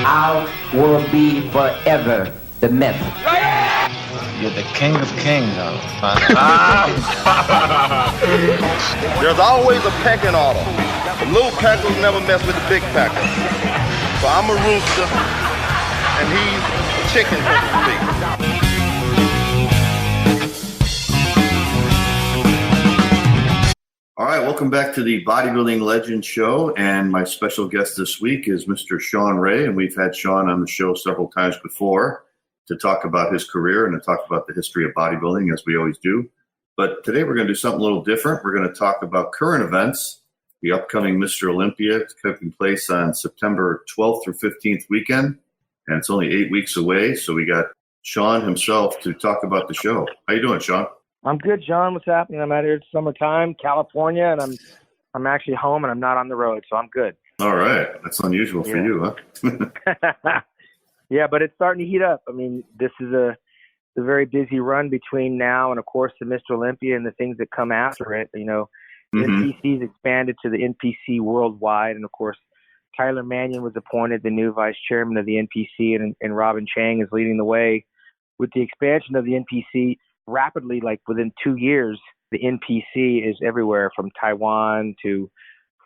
I will be forever the myth. You're the king of kings, There's always a pecking order. The little peckers never mess with the big peckers. So I'm a rooster, and he's a chicken, so to speak. All right, welcome back to the Bodybuilding Legend Show, and my special guest this week is Mr. Shawn Ray, and we've had Shawn on the show several times before to talk about his career and to talk about the history of bodybuilding, as we always do. But today we're going to do something a little different. We're going to talk about current events, the upcoming Mr. Olympia taking place on September 12th through 15th weekend, and it's only 8 weeks away, so we got Shawn himself to talk about the show. How you doing, Shawn? I'm good, John. What's happening? I'm out here. It's summertime, California, and I'm actually home and I'm not on the road, so I'm good. All right. That's unusual for you, huh? Yeah, but it's starting to heat up. I mean, this is a very busy run between now and, of course, the Mr. Olympia and the things that come after it. You know, the NPC's expanded to the NPC worldwide, and, of course, Tyler Mannion was appointed the new vice chairman of the NPC, and Robin Chang is leading the way with the expansion of the NPC. Rapidly, like within 2 years, the NPC is everywhere from Taiwan to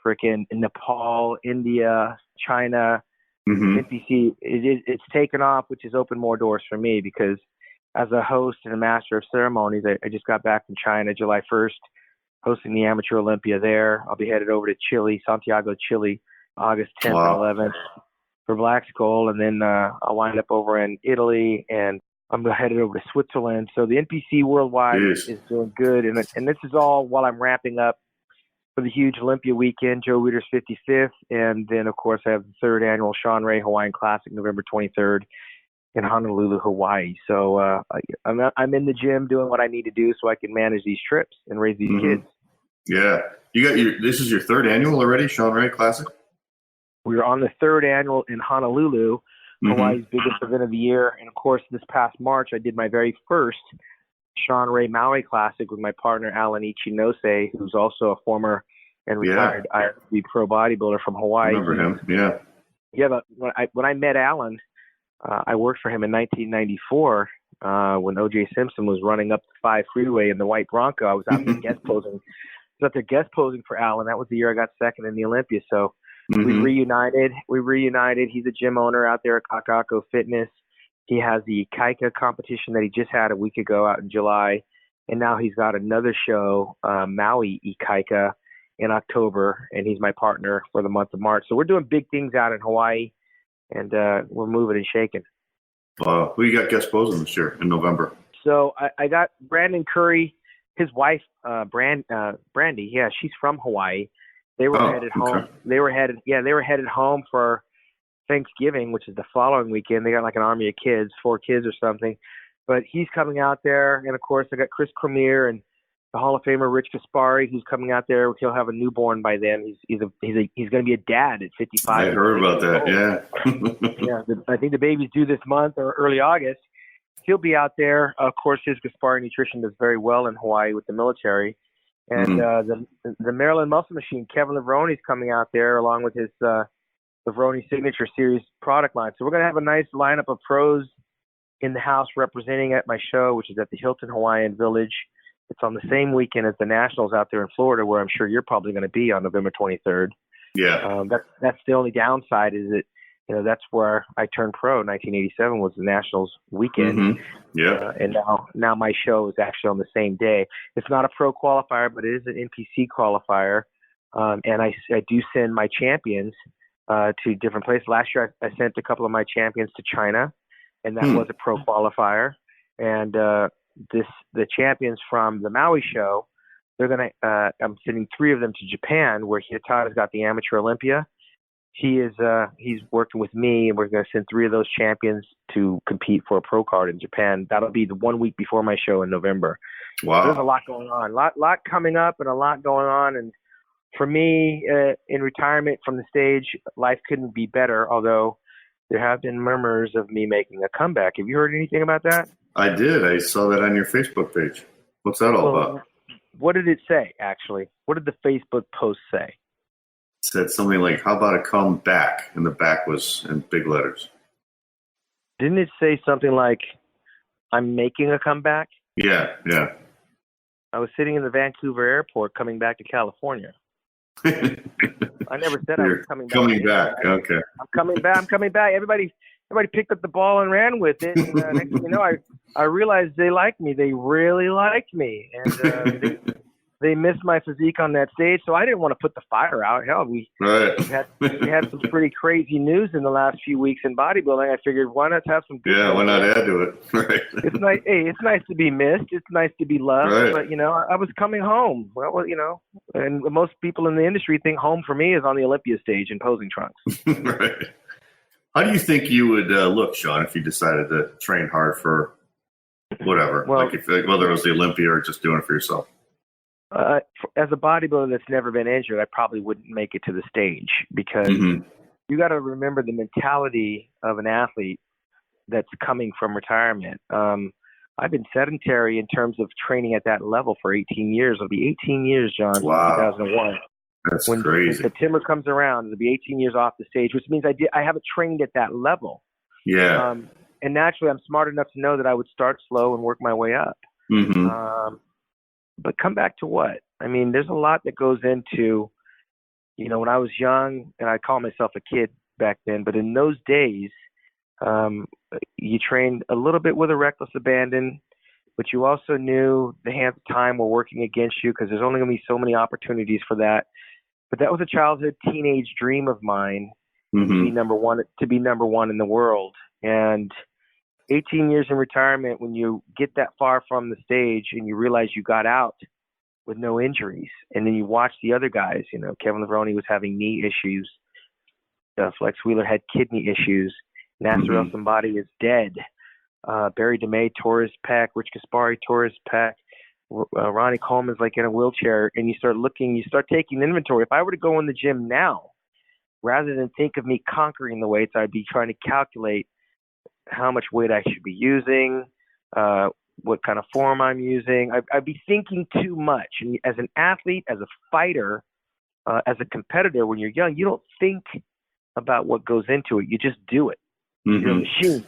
frickin' Nepal, India, China. NPC, it's taken off, which has opened more doors for me because as a host and a master of ceremonies, I just got back from China July 1st, hosting the Amateur Olympia there. I'll be headed over to Chile, Santiago, Chile, August 10th and 11th for Black Skull, and then I'll wind up over in Italy, and I'm headed over to Switzerland. So the NPC worldwide is doing good. And this is all while I'm ramping up for the huge Olympia weekend, Joe Weider's 55th. And then, of course, I have the third annual Shawn Ray Hawaiian Classic, November 23rd in Honolulu, Hawaii. So I'm in the gym doing what I need to do so I can manage these trips and raise these kids. Yeah. This is your third annual already, Shawn Ray Classic? We're on the third annual in Honolulu, Hawaii's biggest event of the year. And, of course, this past March, I did my very first Shawn Ray Maui Classic with my partner, Alan Ichinose, who's also a former and retired IFBB pro bodybuilder from Hawaii. I remember him, yeah. Yeah, but when I met Alan, I worked for him in 1994 when O.J. Simpson was running up the 5 freeway in the white Bronco. I was out there guest posing. For Alan. That was the year I got second in the Olympia. So we reunited. He's a gym owner out there at Kakako Fitness. He has the Ikaika competition that he just had a week ago out in July. And now he's got another show, Maui Ikaika, in October. And he's my partner for the month of March. So we're doing big things out in Hawaii, and we're moving and shaking. Who you got guest posing this year in November? So I got Brandon Curry, his wife, Brandy. Yeah, she's from Hawaii. They were headed home. They were headed home for Thanksgiving, which is the following weekend. They got like an army of kids, 4 kids or something. But he's coming out there, and of course I got Chris Cormier and the Hall of Famer Rich Gaspari, who's coming out there. He'll have a newborn by then. He's going to be a dad at 55. I heard about that. Yeah. Yeah. I think the baby's due this month or early August. He'll be out there. Of course, his Gaspari Nutrition does very well in Hawaii with the military. And the Maryland Muscle Machine, Kevin Levrone, is coming out there along with his Levrone Signature Series product line. So we're going to have a nice lineup of pros in the house representing at my show, which is at the Hilton Hawaiian Village. It's on the same weekend as the Nationals out there in Florida, where I'm sure you're probably going to be on November 23rd. Yeah. That's the only downside is that, that's where I turned pro. 1987 was the Nationals weekend. Yeah. And now my show is actually on the same day. It's not a pro qualifier, but it is an NPC qualifier. And I do send my champions to different places. Last year, I sent a couple of my champions to China, and that was a pro qualifier. And the champions from the Maui show, they're going to I'm sending 3 of them to Japan, where Hitata's got the Amateur Olympia. He's working with me, and we're going to send 3 of those champions to compete for a pro card in Japan. That'll be the 1 week before my show in November. Wow. So there's a lot going on, lot coming up, and a lot going on. And for me, in retirement from the stage, life couldn't be better. Although there have been murmurs of me making a comeback. Have you heard anything about that? I did. I saw that on your Facebook page. What's that all about? What did it say, actually? What did the Facebook post say? said something like, "How about a come back?" And the back was in big letters. Didn't it say something like, "I'm making a comeback"? Yeah. I was sitting in the Vancouver airport coming back to California. I never said I was coming back. Coming back. Okay. I'm coming back. Everybody picked up the ball and ran with it. And, next thing you know, I realized they liked me. They really liked me, and they missed my physique on that stage. So I didn't want to put the fire out. Hell, we had some pretty crazy news in the last few weeks in bodybuilding. I figured, why not have some good news? Why not add to it? Right. It's nice. Hey, it's nice to be missed. It's nice to be loved. Right. But I was coming home. Well, and most people in the industry think home for me is on the Olympia stage in posing trunks. Right. How do you think you would look, Sean, if you decided to train hard for whatever, whether it was the Olympia or just doing it for yourself? As a bodybuilder that's never been injured, I probably wouldn't make it to the stage, because you got to remember the mentality of an athlete that's coming from retirement. I've been sedentary in terms of training at that level for 18 years. It'll be 18 years, John, wow. 2001. That's when crazy. September comes around, it'll be 18 years off the stage, which means I haven't trained at that level. Yeah. And naturally, I'm smart enough to know that I would start slow and work my way up. But come back to what? I mean, there's a lot that goes into, when I was young, and I call myself a kid back then, but in those days, you trained a little bit with a reckless abandon, but you also knew the hands of time were working against you, because there's only going to be so many opportunities for that. But that was a childhood, teenage dream of mine to be number one in the world. And 18 years in retirement, when you get that far from the stage and you realize you got out with no injuries, and then you watch the other guys, Kevin Levrone was having knee issues, Flex Wheeler had kidney issues, Nasser El Somebody is dead, Barry DeMay tore his pec, Rich Gaspari tore his pec, Ronnie Coleman's like in a wheelchair, and you start taking inventory. If I were to go in the gym now, rather than think of me conquering the weights, I'd be trying to calculate how much weight I should be using, what kind of form I'm using. I'd be thinking too much. And as an athlete, as a fighter, as a competitor, when you're young, you don't think about what goes into it. You just do it. You're a machine.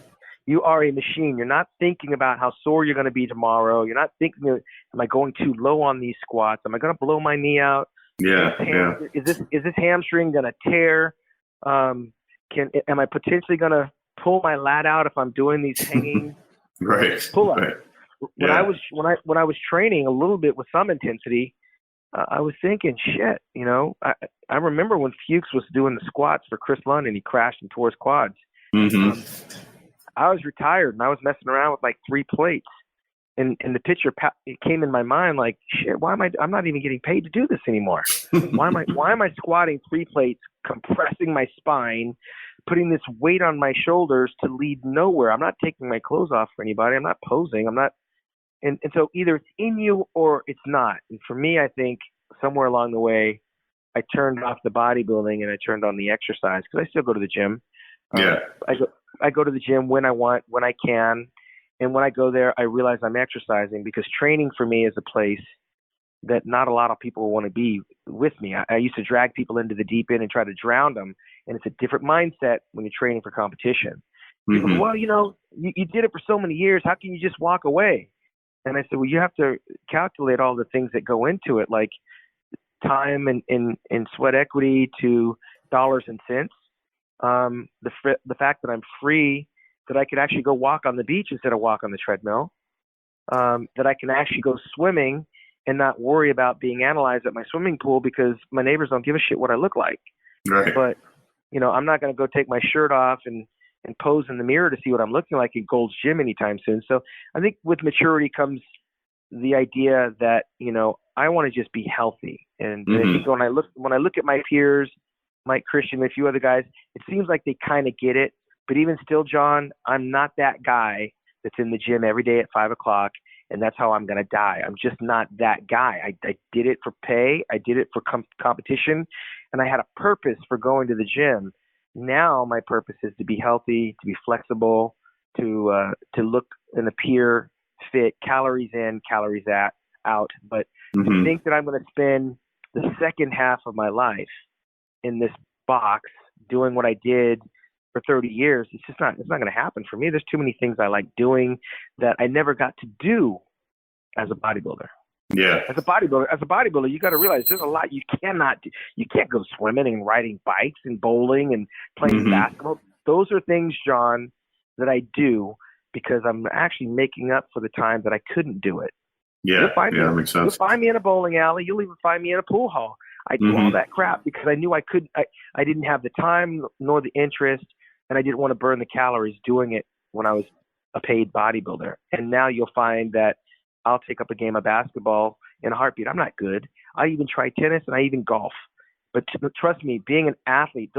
You are a machine. You're not thinking about how sore you're going to be tomorrow. You're not thinking, am I going too low on these squats? Am I going to blow my knee out? Is this hamstring going to tear? Am I potentially going to pull my lat out if I'm doing these hanging pull-ups? Right. When I was training a little bit with some intensity, I was thinking, shit, I remember when Fuchs was doing the squats for Chris London, he crashed and tore his quads. I was retired and I was messing around with like 3 plates, and the picture it came in my mind like, shit, I'm not even getting paid to do this anymore. Why am I squatting 3 plates, compressing my spine, putting this weight on my shoulders to lead nowhere? I'm not taking my clothes off for anybody. I'm not posing. I'm not. And so either it's in you or it's not. And for me, I think somewhere along the way, I turned off the bodybuilding and I turned on the exercise, because I still go to the gym. I go to the gym when I want, when I can. And when I go there, I realize I'm exercising, because training for me is a place that not a lot of people want to be with me. I used to drag people into the deep end and try to drown them. And it's a different mindset when you're training for competition. People go, well, you did it for so many years. How can you just walk away? And I said, well, you have to calculate all the things that go into it, like time and sweat equity to dollars and cents. The fact that I'm free, that I could actually go walk on the beach instead of walk on the treadmill, that I can actually go swimming and not worry about being analyzed at my swimming pool because my neighbors don't give a shit what I look like. Right. But, I'm not going to go take my shirt off and pose in the mirror to see what I'm looking like in Gold's Gym anytime soon. So I think with maturity comes the idea that, I want to just be healthy. And I think when I look at my peers, Mike Christian, and a few other guys, it seems like they kind of get it. But even still, John, I'm not that guy that's in the gym every day at 5:00, and that's how I'm going to die. I'm just not that guy. I did it for pay. I did it for competition, and I had a purpose for going to the gym. Now my purpose is to be healthy, to be flexible, to look and appear fit, calories in, calories out. But to think that I'm going to spend the second half of my life in this box doing what I did for 30 years. It's not going to happen for me. There's too many things I like doing that I never got to do as a bodybuilder. Yeah. As a bodybuilder, you got to realize there's a lot you cannot do. You can't go swimming and riding bikes and bowling and playing basketball. Those are things, John, that I do because I'm actually making up for the time that I couldn't do it. Yeah, that makes sense. You'll find me in a bowling alley. You'll even find me in a pool hall. I do all that crap because I knew I didn't have the time nor the interest, and I didn't want to burn the calories doing it when I was a paid bodybuilder. And now you'll find that I'll take up a game of basketball in a heartbeat. I'm not good. I even try tennis and I even golf. But trust me, being an athlete,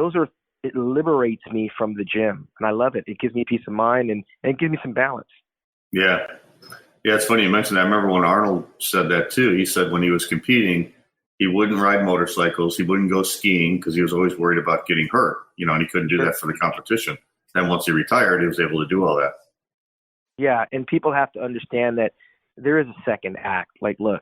it liberates me from the gym, and I love it. It gives me peace of mind and it gives me some balance. Yeah. Yeah, it's funny you mentioned that. I remember when Arnold said that too. He said when he was competing, he wouldn't ride motorcycles. He wouldn't go skiing because he was always worried about getting hurt, and he couldn't do that for the competition. Then once he retired, he was able to do all that. Yeah, and people have to understand that there is a second act. Like, look,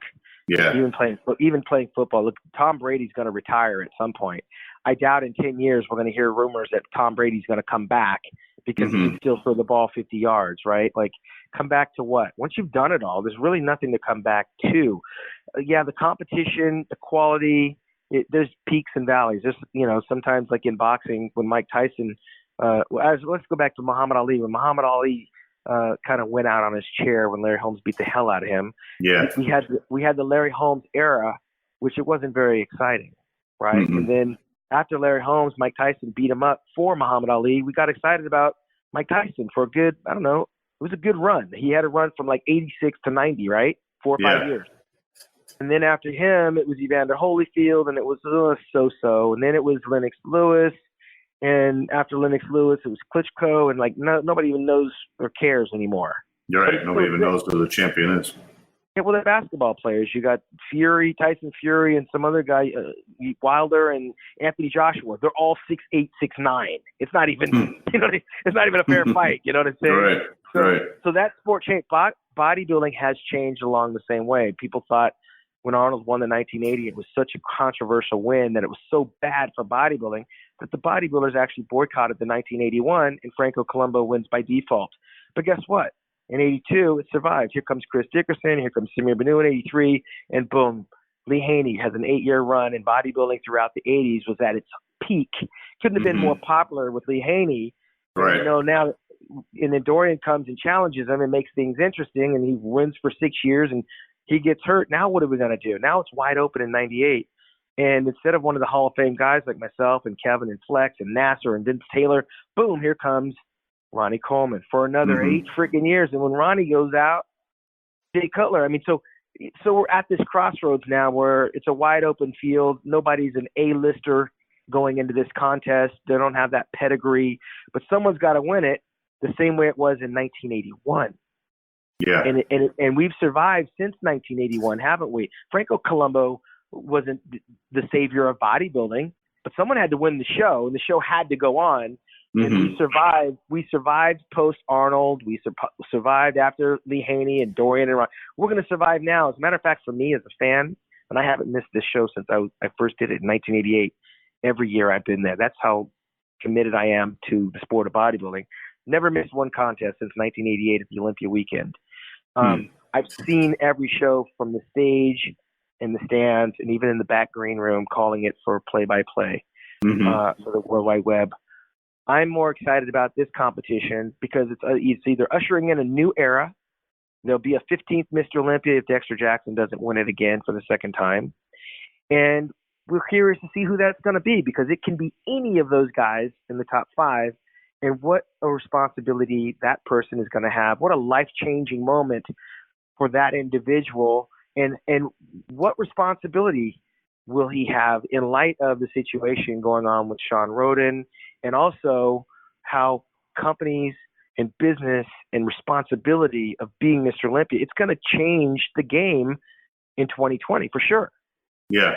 even playing football, look, Tom Brady's going to retire at some point. I doubt in 10 years we're going to hear rumors that Tom Brady's going to come back because he can still throw the ball 50 yards, right? Like, come back to what? Once you've done it all, there's really nothing to come back to. The competition, the quality, there's peaks and valleys. There's, sometimes like in boxing when Mike Tyson, let's go back to Muhammad Ali. When Muhammad Ali kind of went out on his chair when Larry Holmes beat the hell out of him. Yeah. We had the Larry Holmes era, which it wasn't very exciting, right? And then after Larry Holmes, Mike Tyson beat him up for Muhammad Ali. We got excited about Mike Tyson for a good, it was a good run. He had a run from like 86 to 90, right? 4 or 5 years. And then after him, it was Evander Holyfield, and it was so-so. And then it was Lennox Lewis. And after Lennox Lewis, it was Klitschko, and nobody even knows or cares anymore. You're right. Nobody even knows who the champion is. Yeah, well, they're basketball players. You got Tyson Fury, and some other guy, Wilder, and Anthony Joshua. They're all 6'8", 6'9". It's not even, it's not even a fair fight. You know what I'm saying? Right. So that sport change. Bodybuilding has changed along the same way. People thought when Arnold won the 1980, it was such a controversial win that it was so bad for bodybuilding that the bodybuilders actually boycotted the 1981, and Franco Columbu wins by default. But guess what? In 82, it survived. Here comes Chris Dickerson. Here comes Samir Banu in 83. And boom, Lee Haney has an 8-year run in bodybuilding throughout the 80s, was at its peak. Couldn't have been more popular with Lee Haney. Right. Now, and then Dorian comes and challenges him and makes things interesting, and he wins for 6 years, and he gets hurt. Now what are we going to do? Now it's wide open in 98. And instead of one of the Hall of Fame guys like myself and Kevin and Flex and Nasser and Vince Taylor, boom, here comes Ronnie Coleman for another 8 freaking years. And when Ronnie goes out, Jay Cutler. So we're at this crossroads now where it's a wide open field. Nobody's an A-lister going into this contest. They don't have that pedigree, but someone's got to win it the same way it was in 1981. Yeah. And we've survived since 1981, haven't we? Franco Columbu wasn't the savior of bodybuilding, but someone had to win the show, and the show had to go on. And we survived post Arnold. We survived after Lee Haney and Dorian and Ron. We're going to survive now. As a matter of fact, for me as a fan, and I haven't missed this show since I first did it in 1988. Every year I've been there. That's how committed I am to the sport of bodybuilding. Never missed one contest since 1988 at the Olympia weekend. I've seen every show from the stage, in the stands, and even in the back green room, calling it for play-by-play for the World Wide Web. I'm more excited about this competition because it's either ushering in a new era. There'll be a 15th Mr. Olympia if Dexter Jackson doesn't win it again for the second time. And we're curious to see who that's going to be because it can be any of those guys in the top 5. And what a responsibility that person is going to have. What a life-changing moment for that individual. And what responsibility will he have in light of the situation going on with Sean Roden, and also how companies and business and responsibility of being Mr. Olympia, it's going to change the game in 2020 for sure. Yeah.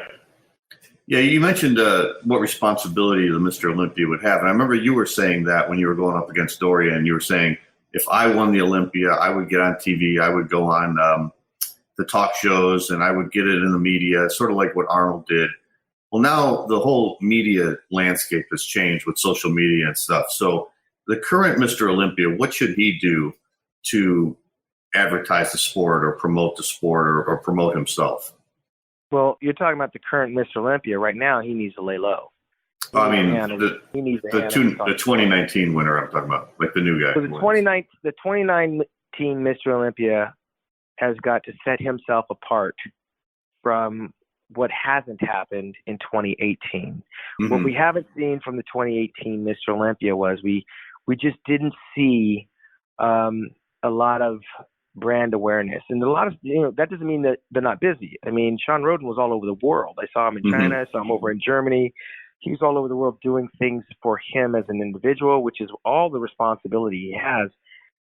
Yeah, you mentioned what responsibility the Mr. Olympia would have. And I remember you were saying that when you were going up against Dorian, you were saying, if I won the Olympia, I would get on TV, I would go on the talk shows, and I would get it in the media, sort of like what Arnold did. Well, now the whole media landscape has changed with social media and stuff. So the current Mr. Olympia, what should he do to advertise the sport or promote the sport or promote himself? Well, you're talking about the current Mr. Olympia. Right now, he needs to lay low. I mean, the 2019 winner I'm talking about, like the new guy. So the 2019 Mr. Olympia has got to set himself apart from what hasn't happened in 2018. Mm-hmm. What we haven't seen from the 2018 Mr. Olympia was we just didn't see a lot of brand awareness, and a lot of that doesn't mean that they're not busy. I mean, Shawn Rhoden was all over the world. I saw him in China, I saw him over in Germany. He was all over the world doing things for him as an individual, which is all the responsibility he has.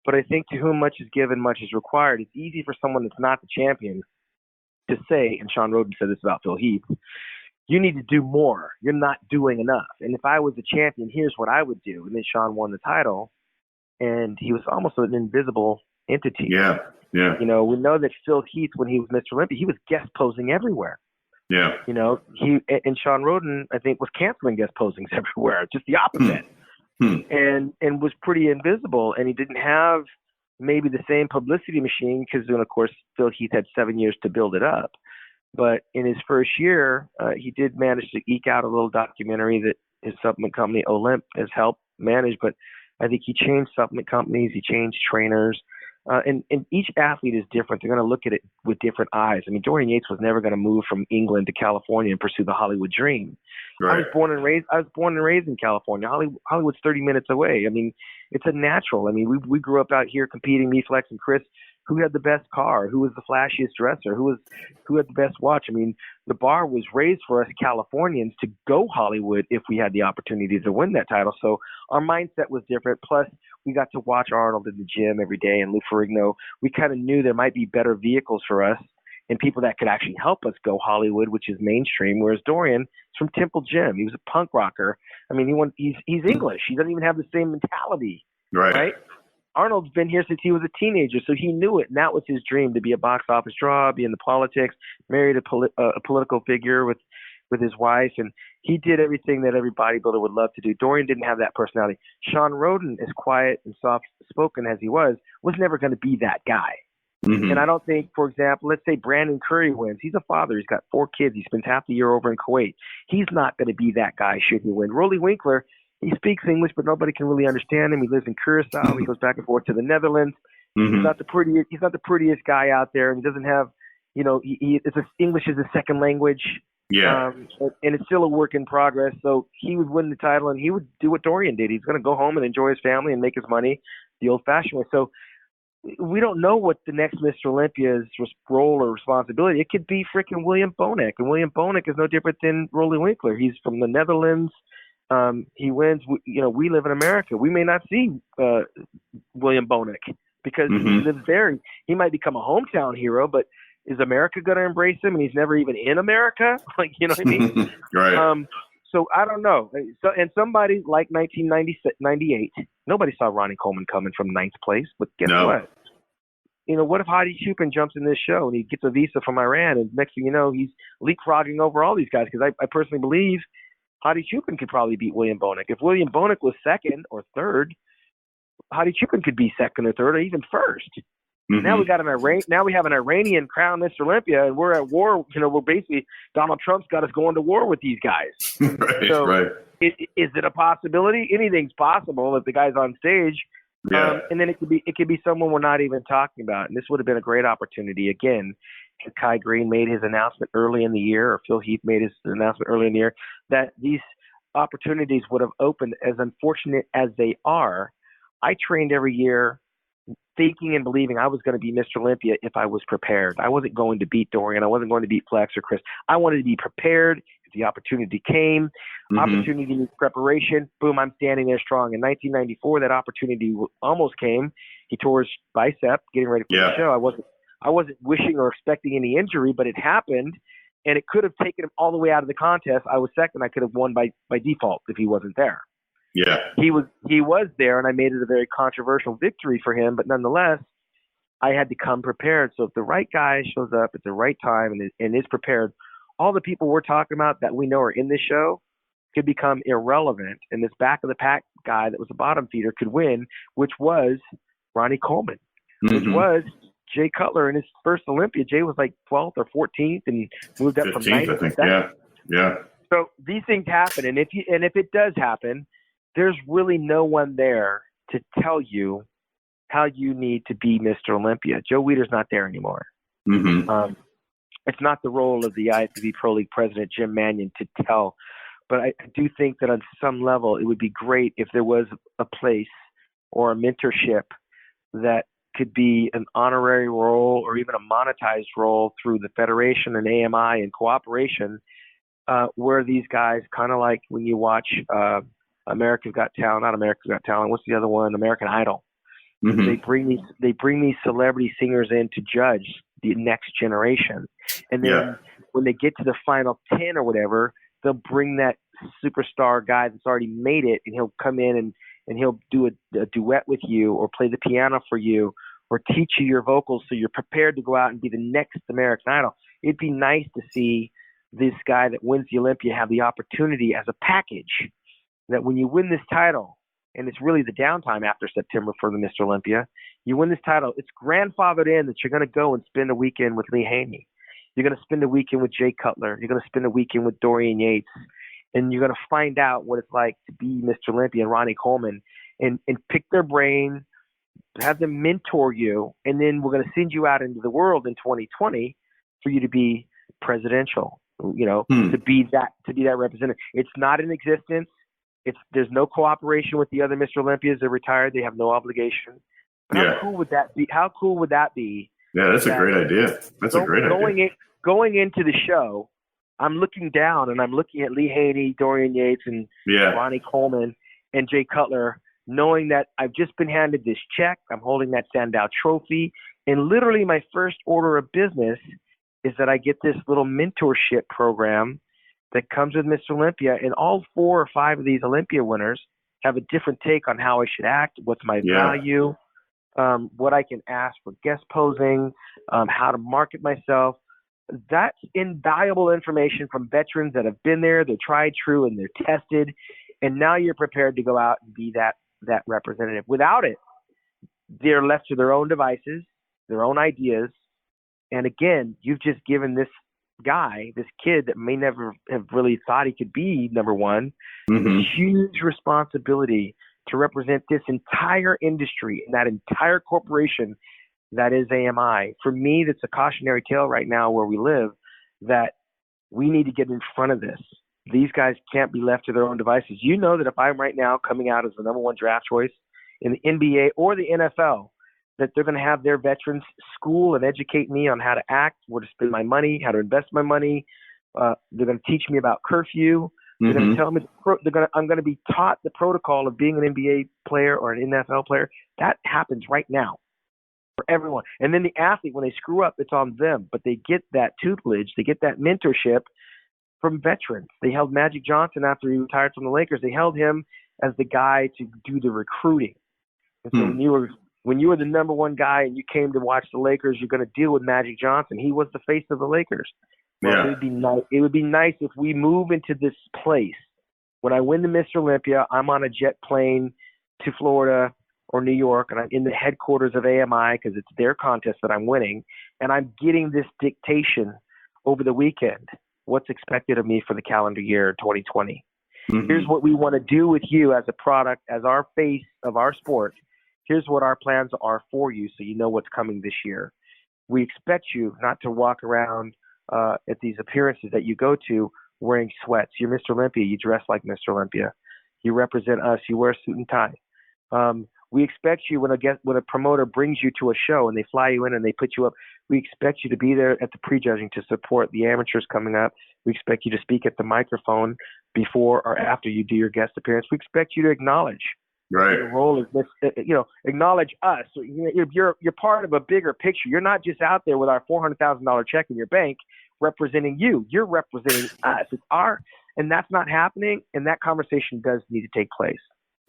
But I think to whom much is given, much is required. It's easy for someone that's not the champion to say, and Shawn Rhoden said this about Phil Heath, you need to do more. You're not doing enough. And if I was a champion, here's what I would do. And then Shawn won the title, and he was almost an invisible entity. Yeah. We know that Phil Heath, when he was Mr. Olympia, he was guest posing everywhere. Yeah. He and Shawn Rhoden, I think, was canceling guest posings everywhere, just the opposite. And was pretty invisible, and he didn't have maybe the same publicity machine because, of course, Phil Heath had 7 years to build it up. But in his first year, he did manage to eke out a little documentary that his supplement company, Olymp, has helped manage. But I think he changed supplement companies. He changed trainers. And each athlete is different. They're going to look at it with different eyes. I mean, Dorian Yates was never going to move from England to California and pursue the Hollywood dream. Right. I was born and raised in California. Hollywood's 30 minutes away. I mean, it's a natural. I mean, we grew up out here competing, me, Flex, and Chris. Who had the best car? Who was the flashiest dresser? Who had the best watch? I mean, the bar was raised for us Californians to go Hollywood if we had the opportunity to win that title. So our mindset was different. Plus, we got to watch Arnold in the gym every day and Lou Ferrigno. We kind of knew there might be better vehicles for us and people that could actually help us go Hollywood, which is mainstream. Whereas Dorian is from Temple Gym. He was a punk rocker. I mean, he's English. He doesn't even have the same mentality. Right? Arnold's been here since he was a teenager, so he knew it, and that was his dream, to be a box office draw, be in the politics, married a political figure with his wife, and he did everything that every bodybuilder would love to do. Dorian didn't have that personality. Shawn Rhoden, as quiet and soft-spoken as he was never going to be that guy. Mm-hmm. And I don't think, for example, let's say Brandon Curry wins. He's a father. He's got 4 kids. He spends half the year over in Kuwait. He's not going to be that guy should he win. Rolly Winkler, he speaks English, but nobody can really understand him. He lives in Curacao. He goes back and forth to the Netherlands. Mm-hmm. He's not the prettiest guy out there, and he doesn't have, English is a second language. Yeah. And it's still a work in progress. So he would win the title, and he would do what Dorian did. He's going to go home and enjoy his family and make his money the old-fashioned way. So we don't know what the next Mr. Olympia's role or responsibility. It could be freaking William Bonac, and William Bonac is no different than Rolly Winkler. He's from the Netherlands. He wins. We live in America. We may not see William Bonac because he lives there. He might become a hometown hero, but is America going to embrace him? And he's never even in America. You know what I mean? Right. So I don't know. So, and somebody like 1998, nobody saw Ronnie Coleman coming from 9th place. But guess what? What if Hadi Choopan jumps in this show and he gets a visa from Iran, and next thing you know, he's leapfrogging over all these guys? Because I personally believe Hadi Choopan could probably beat William Bonac. If William Bonac was second or third, Hadi Choopan could be second or third or even first. Mm-hmm. Now we have an Iranian crown Mr. Olympia, and we're at war. We're basically Donald Trump's got us going to war with these guys. Right. Is it a possibility? Anything's possible if the guy's on stage. Yeah. And then it could be someone we're not even talking about. And this would have been a great opportunity again. Kai Green made his announcement early in the year, or Phil Heath made his announcement early in the year, that these opportunities would have opened. As unfortunate as they are, I trained every year thinking and believing I was going to be Mr. Olympia if I was prepared. I wasn't going to beat Dorian. I wasn't going to beat Flex or Chris. I wanted to be prepared. If the opportunity came, opportunity means preparation. Boom, I'm standing there strong. In 1994, that opportunity almost came. He tore his bicep getting ready for the show. I wasn't wishing or expecting any injury, but it happened, and it could have taken him all the way out of the contest. I was second. I could have won by default if he wasn't there. Yeah. He was there, and I made it a very controversial victory for him, but nonetheless, I had to come prepared. So if the right guy shows up at the right time and is prepared, all the people we're talking about that we know are in this show could become irrelevant, and this back of the pack guy that was a bottom feeder could win, which was Ronnie Coleman, which was Jay Cutler in his first Olympia. Jay was like 12th or 14th and moved up 15th, from 9th. I think. Yeah. So these things happen, and if it does happen, there's really no one there to tell you how you need to be Mr. Olympia. Joe Weider's not there anymore. It's not the role of the IFBB Pro League president, Jim Mannion, to tell. But I do think that on some level, it would be great if there was a place or a mentorship that could be an honorary role or even a monetized role through the Federation and AMI and cooperation, where these guys, kind of like when you watch America's Got Talent, not America's Got Talent, what's the other one? American Idol. They bring these celebrity singers in to judge the next generation. And then when they get to the final 10 or whatever, they'll bring that superstar guy that's already made it, and he'll come in and he'll do a duet with you or play the piano for you or teach you your vocals so you're prepared to go out and be the next American Idol. It'd be nice to see this guy that wins the Olympia have the opportunity as a package that when you win this title, and it's really the downtime after September for the Mr. Olympia, you win this title, it's grandfathered in that you're going to go and spend a weekend with Lee Haney. You're going to spend a weekend with Jay Cutler. You're going to spend a weekend with Dorian Yates. And you're going to find out what it's like to be Mr. Olympia and Ronnie Coleman and pick their brain, have them mentor you. And then we're going to send you out into the world in 2020 for you to be presidential, to be that representative. It's not in existence. There's no cooperation with the other Mr. Olympias. They're retired. They have no obligation. But how cool would that be? How cool would that be? Yeah, that's a great idea. That's a great idea. Going into the show, I'm looking down and I'm looking at Lee Haney, Dorian Yates, and Ronnie Coleman and Jay Cutler, knowing that I've just been handed this check. I'm holding that Sandow trophy. And literally my first order of business is that I get this little mentorship program that comes with Mr. Olympia. And all 4 or 5 of these Olympia winners have a different take on how I should act, what's my value, what I can ask for guest posing, how to market myself. That's invaluable information from veterans that have been there, they're tried, true, and they're tested. And now you're prepared to go out and be that representative. Without it, they're left to their own devices, their own ideas. And again, you've just given this guy, this kid that may never have really thought he could be number one, a huge responsibility to represent this entire industry and that entire corporation that is AMI. For me, that's a cautionary tale right now where we live, that we need to get in front of this. These guys can't be left to their own devices. You know that if I'm right now coming out as the number 1 draft choice in the NBA or the NFL, that they're going to have their veterans school and educate me on how to act, where to spend my money, how to invest my money. They're going to teach me about curfew. They're going to tell me I'm going to be taught the protocol of being an NBA player or an NFL player. That happens right now for everyone. And then the athlete, when they screw up, it's on them. But they get that tutelage, they get that mentorship from veterans. They held Magic Johnson after he retired from the Lakers. They held him as the guy to do the recruiting. And so when you were the number 1 guy and you came to watch the Lakers, you're going to deal with Magic Johnson. He was the face of the Lakers. Well, it would be nice if we move into this place. When I win the Mr. Olympia, I'm on a jet plane to Florida or New York, and I'm in the headquarters of AMI because it's their contest that I'm winning, and I'm getting this dictation over the weekend. What's expected of me for the calendar year 2020? Here's what we want to do with you as a product, as our face of our sport. Here's what our plans are for you so you know what's coming this year. We expect you not to walk around at these appearances that you go to wearing sweats. You're Mr. Olympia. You dress like Mr. Olympia. You represent us. You wear a suit and tie. We expect you when a promoter brings you to a show and they fly you in and they put you up, we expect you to be there at the prejudging to support the amateurs coming up. We expect you to speak at the microphone before or after you do your guest appearance. We expect you to acknowledge the role of this, acknowledge us. You're part of a bigger picture. You're not just out there with our $400,000 check in your bank representing you. You're representing us. And that's not happening. And that conversation does need to take place.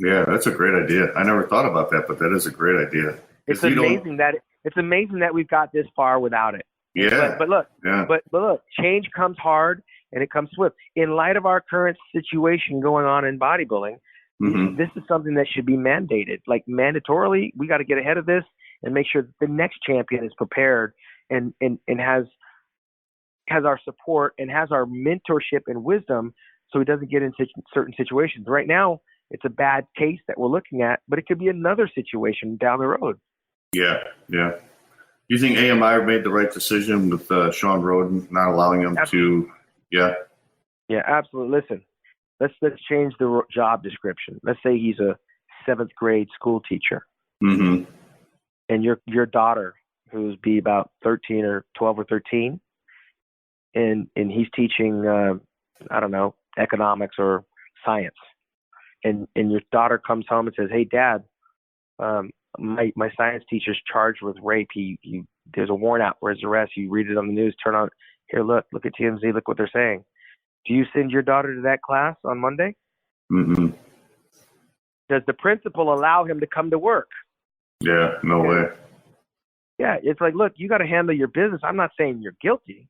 Yeah, that's a great idea. I never thought about that, but that is a great idea. It's amazing that we've got this far without it. Yeah. But look, Yeah. but look, change comes hard and it comes swift. In light of our current situation going on in bodybuilding, this is something that should be mandated. Like mandatorily, we got to get ahead of this and make sure that the next champion is prepared and has our support and has our mentorship and wisdom, so he doesn't get into certain situations. Right now, it's a bad case that we're looking at, but it could be another situation down the road. Yeah. Do you think AMI made the right decision with Sean Roden not allowing him to? Yeah. Yeah, absolutely. Listen, let's change the job description. Let's say he's a 7th grade school teacher, and your daughter, who's be about 13 or 12 or 13, and he's teaching I don't know, economics or science, and your daughter comes home and says, "Hey, Dad, my science teacher's charged with rape. There's a warrant out for his arrest. You read it on the news. Turn on here. Look at TMZ. Look what they're saying." Do you send your daughter to that class on Monday? Does the principal allow him to come to work? Yeah, no way. Yeah, it's like, look, you got to handle your business. I'm not saying you're guilty,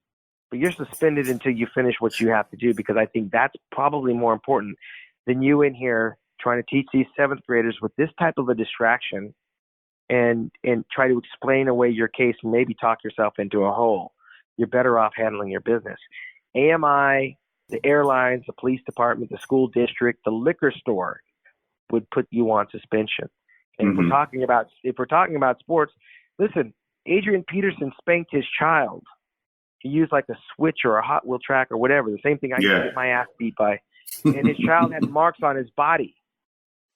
but you're suspended until you finish what you have to do, because I think that's probably more important than you in here trying to teach these 7th graders with this type of a distraction and try to explain away your case and maybe talk yourself into a hole. You're better off handling your business. AMI, the airlines, the police department, the school district, the liquor store would put you on suspension. And if we're talking about sports, listen, Adrian Peterson spanked his child. He used like a switch or a Hot Wheel track or whatever, the same thing I used to get my ass beat by. And his child had marks on his body.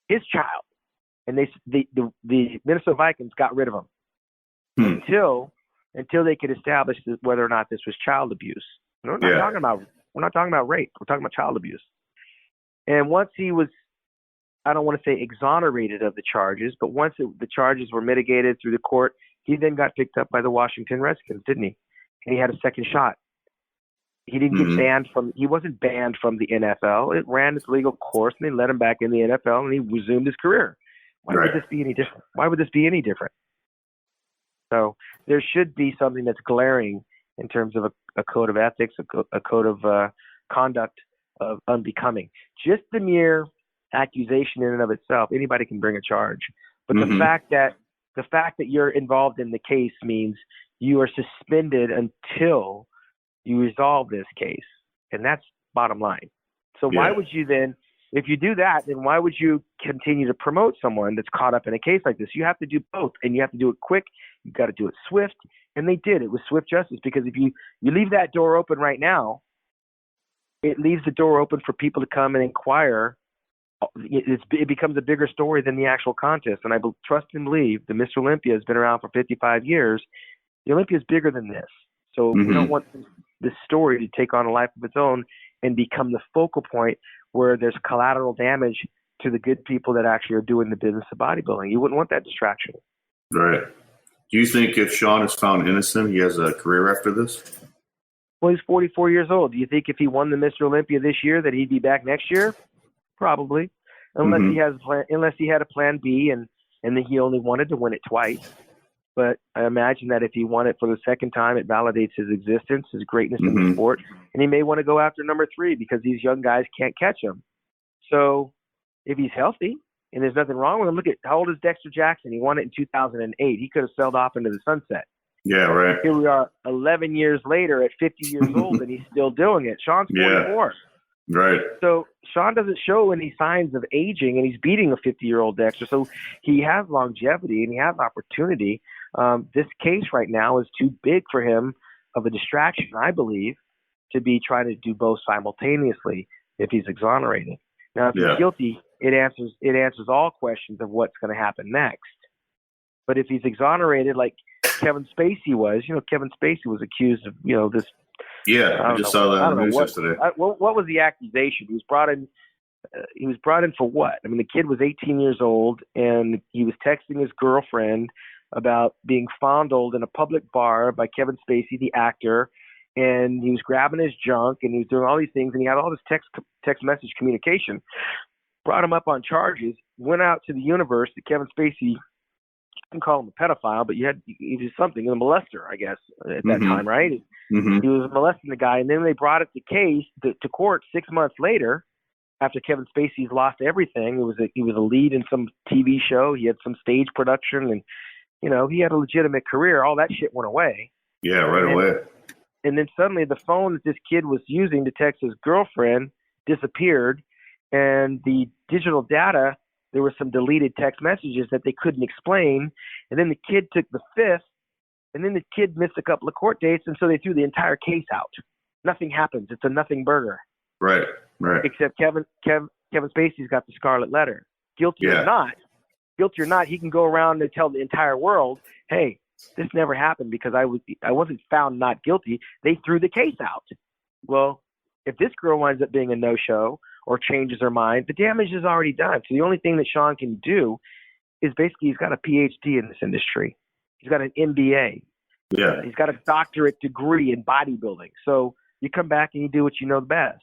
His child. And the Minnesota Vikings got rid of him until they could establish whether or not this was child abuse. We're not talking about rape. We're talking about child abuse. And once he was, I don't want to say exonerated of the charges, but once the charges were mitigated through the court, he then got picked up by the Washington Redskins, didn't he? And he had a second shot. He didn't get banned he wasn't banned from the NFL. It ran its legal course, and they let him back in the NFL, and he resumed his career. Why would this be any different? Why would this be any different? So there should be something that's glaring in terms of a code of ethics, a code of conduct of unbecoming. Just the mere accusation in and of itself, anybody can bring a charge. But the fact that you're involved in the case means you are suspended until you resolve this case, and that's bottom line. So why would you then, if you do that, then why would you continue to promote someone that's caught up in a case like this? You have to do both, and you have to do it quick. You got to do it swift. And they did. It was swift justice, because if you leave that door open right now, it leaves the door open for people to come and inquire. It becomes a bigger story than the actual contest. And I trust and believe the Mr. Olympia has been around for 55 years. The Olympia is bigger than this. So we don't want this story to take on a life of its own and become the focal point where there's collateral damage to the good people that actually are doing the business of bodybuilding. You wouldn't want that distraction. Right. Do you think if Sean is found innocent, he has a career after this? Well, he's 44 years old. Do you think if he won the Mr. Olympia this year that he'd be back next year? Probably, unless he had a plan B and then he only wanted to win it twice. But I imagine that if he won it for the second time, it validates his existence, his greatness in the sport, and he may want to go after number 3 because these young guys can't catch him. So if he's healthy and there's nothing wrong with him, look at how old is Dexter Jackson? He won it in 2008. He could have sailed off into the sunset. Yeah, right. Here we are 11 years later at 50 years old, and he's still doing it. Sean's 44. Right. So Sean doesn't show any signs of aging, and he's beating a 50-year-old Dexter. So he has longevity and he has opportunity. This case right now is too big for him of a distraction, I believe, to be trying to do both simultaneously if he's exonerated. Now, if he's guilty, it answers all questions of what's going to happen next. But if he's exonerated, like Kevin Spacey was, Kevin Spacey was accused of, this. Yeah, I just saw that on the news yesterday. What was the accusation? He was brought in. He was brought in for what? I mean, the kid was 18 years old, and he was texting his girlfriend about being fondled in a public bar by Kevin Spacey, the actor, and he was grabbing his junk, and he was doing all these things, and he had all this text message communication. Brought him up on charges, went out to the universe that Kevin Spacey didn't call him a pedophile, but he was something, a molester, I guess, at that time, right? Mm-hmm. He was molesting the guy, and then they brought it to court 6 months later, after Kevin Spacey's lost everything. He was a lead in some TV show. He had some stage production, and he had a legitimate career. All that shit went away. Yeah, right away. And then suddenly the phone that this kid was using to text his girlfriend disappeared, and the digital data, there were some deleted text messages that they couldn't explain. And then the kid took the fifth, and then the kid missed a couple of court dates, and so they threw the entire case out. Nothing happens. It's a nothing burger. Right. Except Kevin Spacey's got the scarlet letter. Guilty or not, he can go around and tell the entire world, hey, this never happened because I wasn't found not guilty. They threw the case out. Well, if this girl winds up being a no-show or changes her mind, the damage is already done. So the only thing that Sean can do is basically he's got a PhD in this industry. He's got an MBA. Yeah. He's got a doctorate degree in bodybuilding. So you come back and you do what you know the best.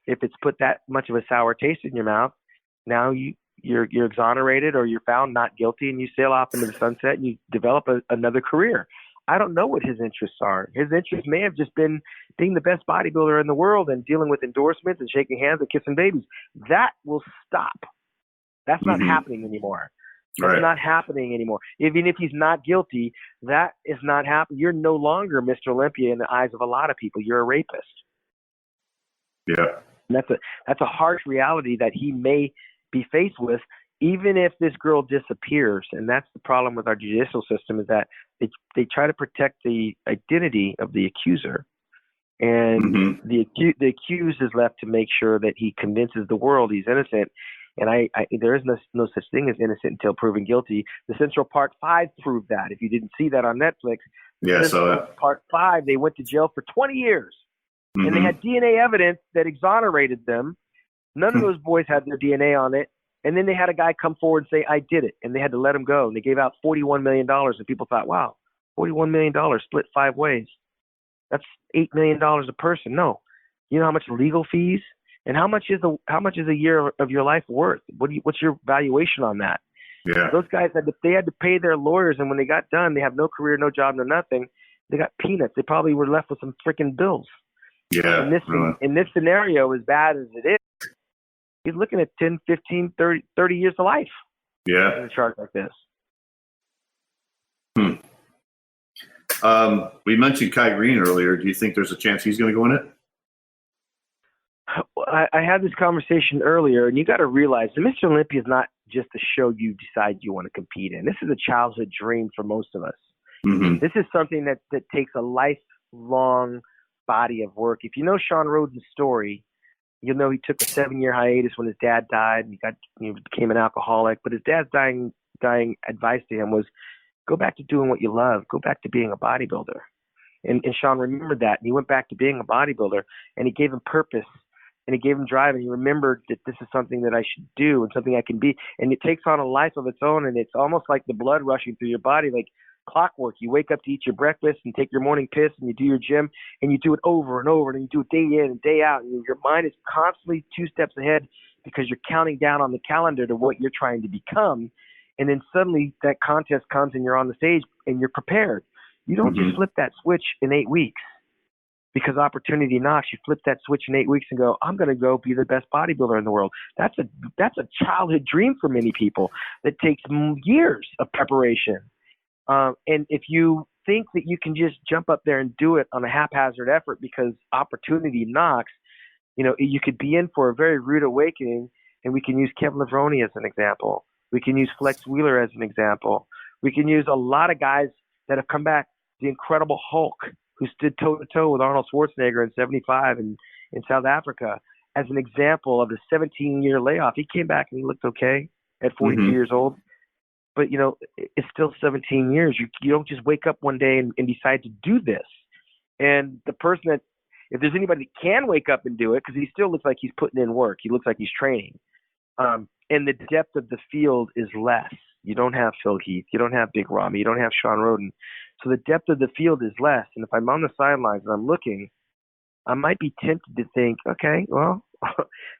If it's put that much of a sour taste in your mouth, now you're exonerated or you're found not guilty, and you sail off into the sunset and you develop another career. I don't know what his interests are. His interests may have just been being the best bodybuilder in the world and dealing with endorsements and shaking hands and kissing babies. That will stop. That's not happening anymore. That's not happening anymore. Even if he's not guilty, that is not happening. You're no longer Mr. Olympia in the eyes of a lot of people. You're a rapist. Yeah. And that's a harsh reality that he may be faced with, even if this girl disappears. And that's the problem with our judicial system, is that they try to protect the identity of the accuser. And the accused is left to make sure that he convinces the world he's innocent. And there is no such thing as innocent until proven guilty. The Central Park 5 proved that. If you didn't see that on Netflix, Part 5, they went to jail for 20 years. And they had DNA evidence that exonerated them. None of those boys had their DNA on it. And then they had a guy come forward and say, I did it. And they had to let him go. And they gave out $41 million. And people thought, wow, $41 million split 5 ways. That's $8 million a person. No. You know how much legal fees? And how much is a year of your life worth? What's your valuation on that? Yeah. Those guys had to pay their lawyers. And when they got done, they have no career, no job, no nothing. They got peanuts. They probably were left with some freaking bills. Yeah. In this scenario, as bad as it is, he's looking at 10, 15, 30 years of life. Yeah. In a charge like this. We mentioned Kai Green earlier. Do you think there's a chance he's going to go in it? I had this conversation earlier, and you got to realize that Mr. Olympia is not just a show you decide you want to compete in. This is a childhood dream for most of us. This is something that takes a lifelong body of work. If you know Sean Rhoden's story, you'll know he took a 7-year hiatus when his dad died, and he became an alcoholic. But his dad's dying advice to him was, go back to doing what you love. Go back to being a bodybuilder. And Sean remembered that, and he went back to being a bodybuilder, and he gave him purpose, and he gave him drive, and he remembered that this is something that I should do and something I can be. And it takes on a life of its own, and it's almost like the blood rushing through your body, like clockwork. You wake up to eat your breakfast and take your morning piss, and you do your gym, and you do it over and over, and you do it day in and day out. And your mind is constantly 2 steps ahead because you're counting down on the calendar to what you're trying to become. And then suddenly that contest comes and you're on the stage and you're prepared. You don't just flip that switch in 8 weeks because opportunity knocks. You flip that switch in 8 weeks and go, I'm going to go be the best bodybuilder in the world. That's a childhood dream for many people that takes years of preparation. And if you think that you can just jump up there and do it on a haphazard effort because opportunity knocks, you could be in for a very rude awakening. And we can use Kevin Levrone as an example. We can use Flex Wheeler as an example. We can use a lot of guys that have come back. The Incredible Hulk, who stood toe-to-toe with Arnold Schwarzenegger in 75 in South Africa, as an example of the 17-year layoff. He came back and he looked okay at 42 years old. But, it's still 17 years. You don't just wake up one day and decide to do this. And the person that, if there's anybody that can wake up and do it, because he still looks like he's putting in work. He looks like he's training. And the depth of the field is less. You don't have Phil Heath. You don't have Big Ramy. You don't have Sean Roden. So the depth of the field is less. And if I'm on the sidelines and I'm looking, I might be tempted to think, okay, well,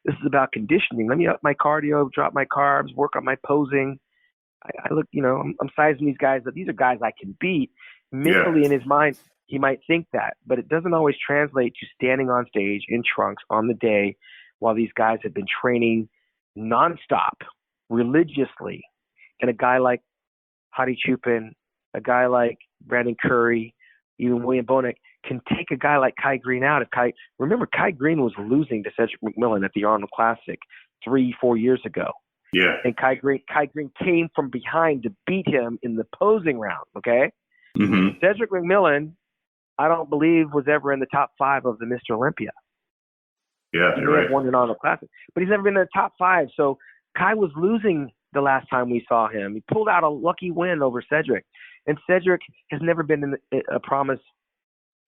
this is about conditioning. Let me up my cardio, drop my carbs, work on my posing. I look, I'm sizing these guys up. These are guys I can beat. Mentally in his mind, he might think that, but it doesn't always translate to standing on stage in trunks on the day while these guys have been training nonstop, religiously. And a guy like Hadi Choopan, a guy like Brandon Curry, even William Bonac can take a guy like Kai Green out. Remember, Kai Green was losing to Cedric McMillan at the Arnold Classic 3-4 years ago. Yeah. And Kai Green came from behind to beat him in the posing round, okay? Mm-hmm. Cedric McMillan, I don't believe, was ever in the top 5 of the Mr. Olympia. Yeah, he you're may right. have won an Arnold Classic, but he's never been in the top 5. So Kai was losing the last time we saw him. He pulled out a lucky win over Cedric. And Cedric has never been in a promise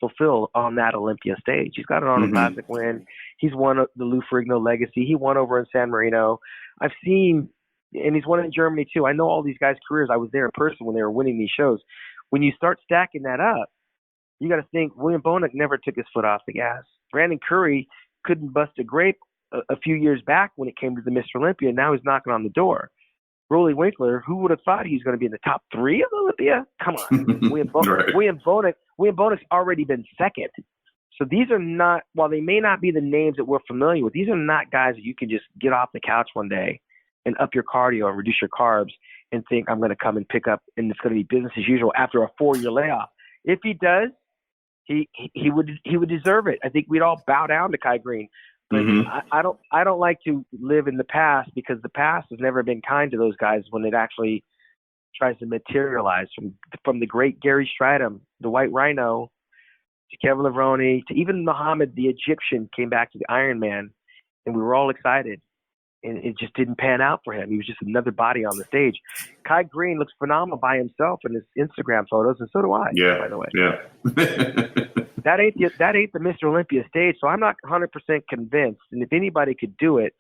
fulfilled on that Olympia stage. He's got an Arnold Classic win. He's won the Lou Ferrigno Legacy. He won over in San Marino. I've seen, and he's won in Germany too. I know all these guys' careers. I was there in person when they were winning these shows. When you start stacking that up, you got to think William Bonac never took his foot off the gas. Brandon Curry couldn't bust a grape a few years back when it came to the Mr. Olympia. Now he's knocking on the door. Rolly Winkler, who would have thought he's going to be in the top 3 of Olympia? Come on. William Bonac's already been second. So these are not, while they may not be the names that we're familiar with, these are not guys that you can just get off the couch one day and up your cardio and reduce your carbs and think I'm going to come and pick up and it's going to be business as usual after a 4-year layoff. If he does, he would deserve it. I think we'd all bow down to Kai Green. But I don't like to live in the past because the past has never been kind to those guys when it actually tries to materialize. From the great Gary Stridham, the White Rhino, to Kevin Levrone, to even Muhammad the Egyptian came back to the Ironman, and we were all excited. And it just didn't pan out for him. He was just another body on the stage. Kai Green looks phenomenal by himself in his Instagram photos, and so do I. Yeah, by the way. Yeah. That ain't the Mr. Olympia stage, so I'm not 100% convinced. And if anybody could do it,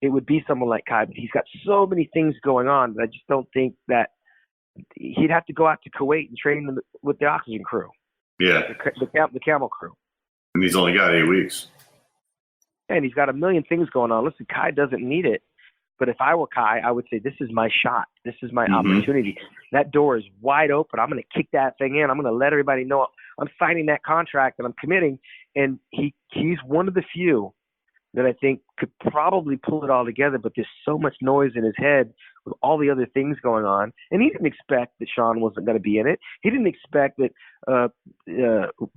it would be someone like Kai. But he's got so many things going on that I just don't think that he'd have to go out to Kuwait and train with the oxygen crew. Yeah. The camel crew. And he's only got 8 weeks. And he's got a million things going on. Listen, Kai doesn't need it. But if I were Kai, I would say, this is my shot. This is my opportunity. That door is wide open. I'm going to kick that thing in. I'm going to let everybody know I'm signing that contract and I'm committing. And he's one of the few that I think could probably pull it all together. But there's so much noise in his head with all the other things going on. And he didn't expect that Sean wasn't going to be in it. He didn't expect that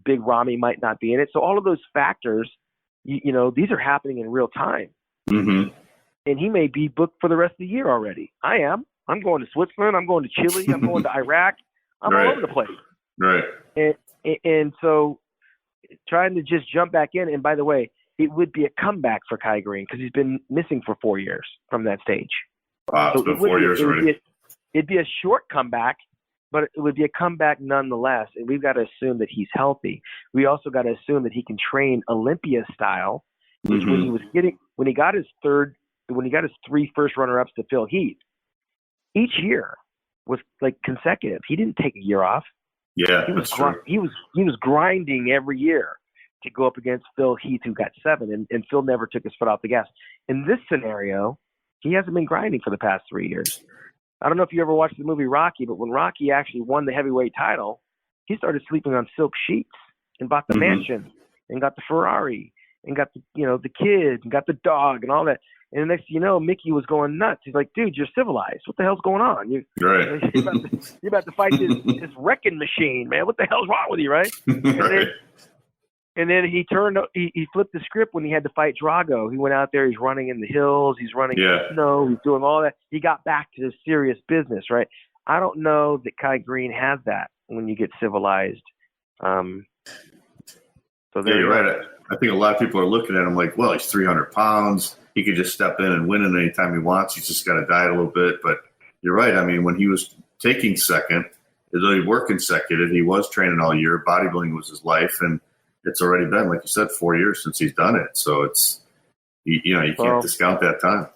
Big Ramy might not be in it. So all of those factors, these are happening in real time. Mm-hmm. And he may be booked for the rest of the year already. I am. I'm going to Switzerland. I'm going to Chile. I'm going to Iraq. I'm all over the place. Right. And so trying to just jump back in. And by the way, it would be a comeback for Kai Green because he's been missing for 4 years from that stage. Wow, it's been 4 years already. It'd be a short comeback, but it would be a comeback nonetheless. And we've got to assume that he's healthy. We also got to assume that he can train Olympia style, which when he got his 3 first runner-ups to Phil Heath, each year was like consecutive. He didn't take a year off. Yeah, he was grinding every year to go up against Phil Heath, who got 7, and Phil never took his foot off the gas. In this scenario, he hasn't been grinding for the past 3 years. I don't know if you ever watched the movie Rocky, but when Rocky actually won the heavyweight title, he started sleeping on silk sheets and bought the mansion and got the Ferrari and got the kids and got the dog and all that. And the next thing you know, Mickey was going nuts. He's like, dude, you're civilized. What the hell's going on? You're about to fight this wrecking machine, man. What the hell's wrong with you, right? And then he flipped the script when he had to fight Drago. He went out there, he's running in the hills, he's running in the snow, he's doing all that. He got back to the serious business, right? I don't know that Kai Green has that when you get civilized. So you're right. I think a lot of people are looking at him like, well, he's 300 pounds. He could just step in and win it anytime he wants. He's just got to diet a little bit. But you're right. I mean, when he was taking second, though he worked consecutive, he was training all year. Bodybuilding was his life. And it's already been, like you said, 4 years since he's done it. So it's, you can't discount that time.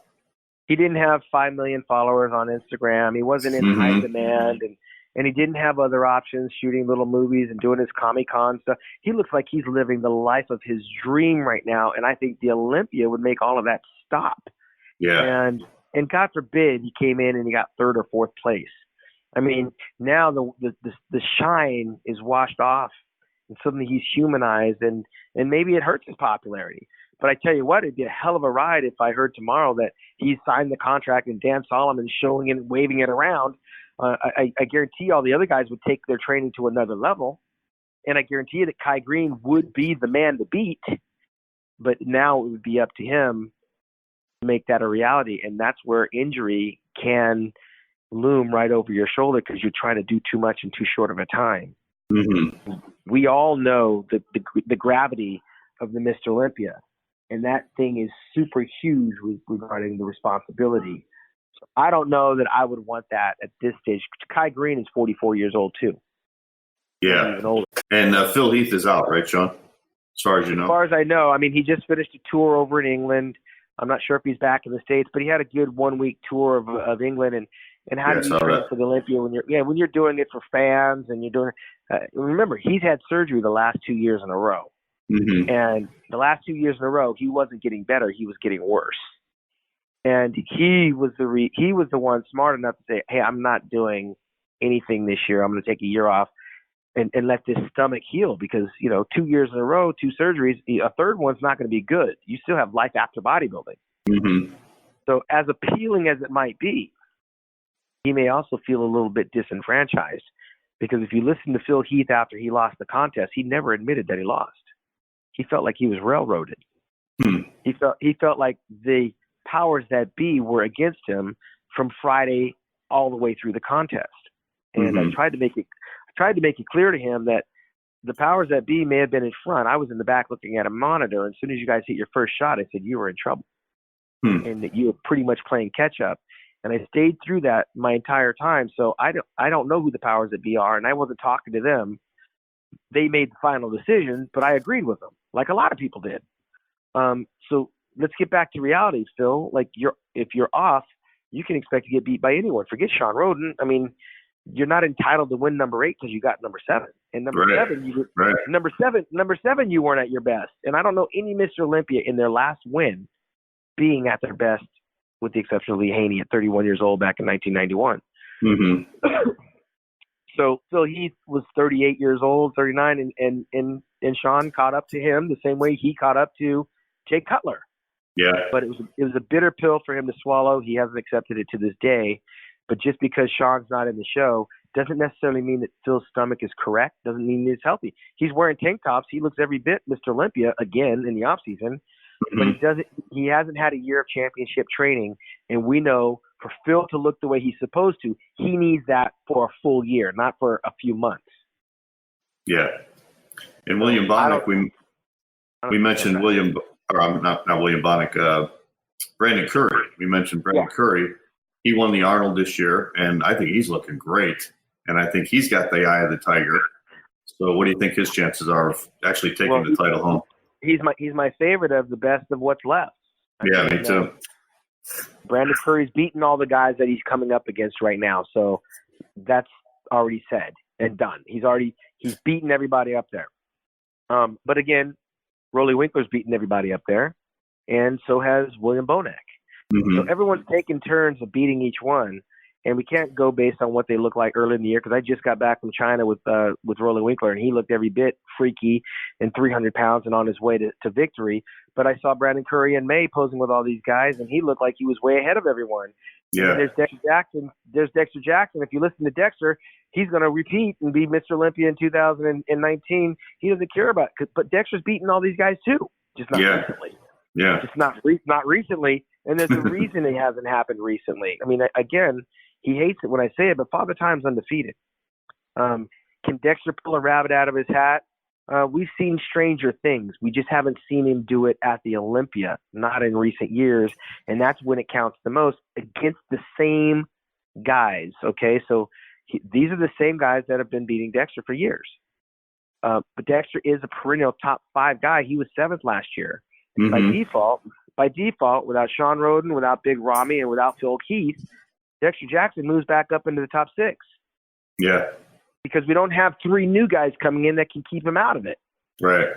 He didn't have 5 million followers on Instagram. He wasn't in high demand. And he didn't have other options, shooting little movies and doing his Comic-Con stuff. He looks like he's living the life of his dream right now. And I think the Olympia would make all of that stop. Yeah. and God forbid he came in and he got third or fourth place. I mean, now the shine is washed off, and suddenly he's humanized, and maybe it hurts his popularity. But I tell you what, it'd be a hell of a ride if I heard tomorrow that he signed the contract and Dan Solomon's showing it and waving it around. I guarantee all the other guys would take their training to another level, and I guarantee you that Kai Green would be the man to beat. But now it would be up to him to make that a reality, and that's where injury can loom right over your shoulder because you're trying to do too much in too short of a time. Mm-hmm. We all know the gravity of the Mr. Olympia, and that thing is super huge regarding the responsibility. So I don't know that I would want that at this stage. Kai Green is 44 years old too. Yeah. Even older. And Phil Heath is out, right, Sean? As far as you know. As far as I know, I mean, he just finished a tour over in England. I'm not sure if he's back in the States, but he had a good 1-week tour of England. And how do you train for the Olympia when you're doing it for fans and you're doing remember, he's had surgery the last 2 years in a row. Mm-hmm. And the last 2 years in a row, he wasn't getting better. He was getting worse. And he was the one smart enough to say, hey, I'm not doing anything this year. I'm going to take a year off and let this stomach heal because, 2 years in a row, 2 surgeries, a third one's not going to be good. You still have life after bodybuilding. Mm-hmm. So as appealing as it might be, he may also feel a little bit disenfranchised because if you listen to Phil Heath after he lost the contest, he never admitted that he lost. He felt like he was railroaded. Hmm. He felt like the powers that be were against him from Friday all the way through the contest. And I tried to make it clear to him that the powers that be may have been in front. I was in the back looking at a monitor. And as soon as you guys hit your first shot, I said, you were in trouble. And that you were pretty much playing catch up. And I stayed through that my entire time. So I don't know who the powers that be are, and I wasn't talking to them. They made the final decision, but I agreed with them, like a lot of people did. So let's get back to reality, Phil. Like if you're off, you can expect to get beat by anyone. Forget Sean Roden. I mean, you're not entitled to win number 8 because you got number 7. And number 7, you weren't at your best. And I don't know any Mr. Olympia in their last win being at their best, with the exception of Lee Haney at 31 years old back in 1991. Mm-hmm. So Phil Heath was 38 years old, 39, and Sean caught up to him the same way he caught up to Jay Cutler. Yeah. But it was a bitter pill for him to swallow. He hasn't accepted it to this day. But just because Sean's not in the show doesn't necessarily mean that Phil's stomach is correct. Doesn't mean it's healthy. He's wearing tank tops. He looks every bit Mr. Olympia again in the off season. But he hasn't had a year of championship training, and we know for Phil to look the way he's supposed to, he needs that for a full year, not for a few months. Yeah. And William Bonnick, we mentioned William, or not William Bonnick, Brandon Curry. We mentioned Brandon Curry. He won the Arnold this year, and I think he's looking great. And I think he's got the eye of the tiger. So what do you think his chances are of actually taking the title home? He's my favorite of the best of what's left. Me too. Brandon Curry's beaten all the guys that he's coming up against right now, so that's already said and done. He's beaten everybody up there. But again, Rolly Winkler's beaten everybody up there, and so has William Bonac. Mm-hmm. So everyone's taking turns of beating each one, and we can't go based on what they look like early in the year because I just got back from China with Rolly Winkler, and he looked every bit freaky and 300 pounds and on his way to victory. But I saw Brandon Curry in May posing with all these guys, and he looked like he was way ahead of everyone. Yeah. And there's Dexter Jackson. If you listen to Dexter, he's going to repeat and be Mr. Olympia in 2019. He doesn't care about it. But Dexter's beaten all these guys too, just not recently. Yeah. Just not recently. And there's a reason it hasn't happened recently. I mean, again, he hates it when I say it, but Father Time's undefeated. Can Dexter pull a rabbit out of his hat? We've seen stranger things. We just haven't seen him do it at the Olympia, not in recent years. And that's when it counts the most against the same guys. Okay, so these are the same guys that have been beating Dexter for years. But Dexter is a perennial top 5 guy. He was 7th last year. Mm-hmm. By default, without Sean Roden, without Big Ramy, and without Phil Heath, Dexter Jackson moves back up into the top 6. Yeah. Because we don't have 3 new guys coming in that can keep him out of it. Right.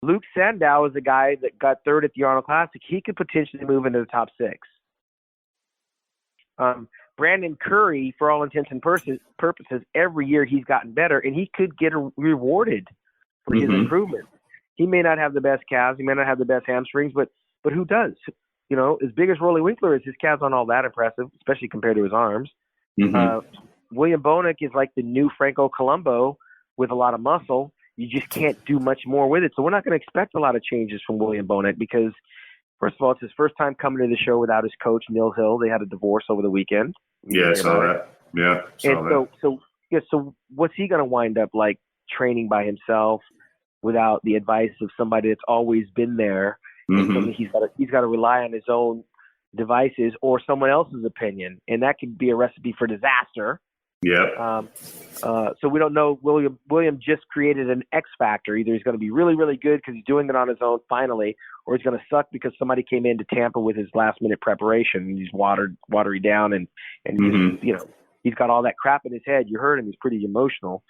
Luke Sandow is a guy that got 3rd at the Arnold Classic. He could potentially move into the top 6. Brandon Curry, for all intents and purposes, every year he's gotten better, and he could get rewarded for his improvement. He may not have the best calves, he may not have the best hamstrings, but who does? You know, as big as Rolly Winkler is, his calves aren't all that impressive, especially compared to his arms. William Bonac is like the new Franco Colombo with a lot of muscle. You just can't do much more with it. So we're not going to expect a lot of changes from William Bonac because, first of all, it's his first time coming to the show without his coach, Neil Hill. They had a divorce over the weekend. Yeah, I saw that. Yeah, So what's he going to wind up like training by himself without the advice of somebody that's always been there? And he's got to rely on his own devices or someone else's opinion, and that could be a recipe for disaster. Yeah. So we don't know. William just created an X factor. Either he's going to be really, really good because he's doing it on his own finally, or he's going to suck because somebody came into Tampa with his last minute preparation and he's watery down and he's got all that crap in his head. You heard him. He's pretty emotional.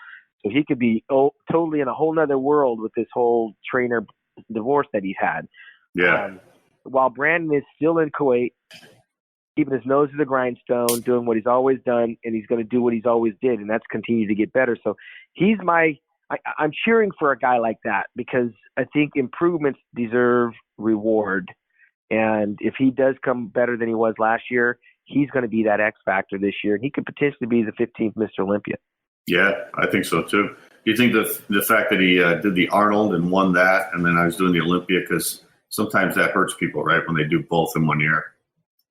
So he could be totally in a whole nother world with this whole trainer divorce that he's had. Yeah. While Brandon is still in Kuwait, keeping his nose to the grindstone, doing what he's always done, and he's going to do what he's always did, and that's continue to get better. So I'm cheering for a guy like that because I think improvements deserve reward. And if he does come better than he was last year, he's going to be that X factor this year, and he could potentially be the 15th Mr. Olympia. Yeah, I think so too. Do you think the fact that he did the Arnold and won that, and then I was doing the Olympia, because sometimes that hurts people, right, when they do both in 1 year?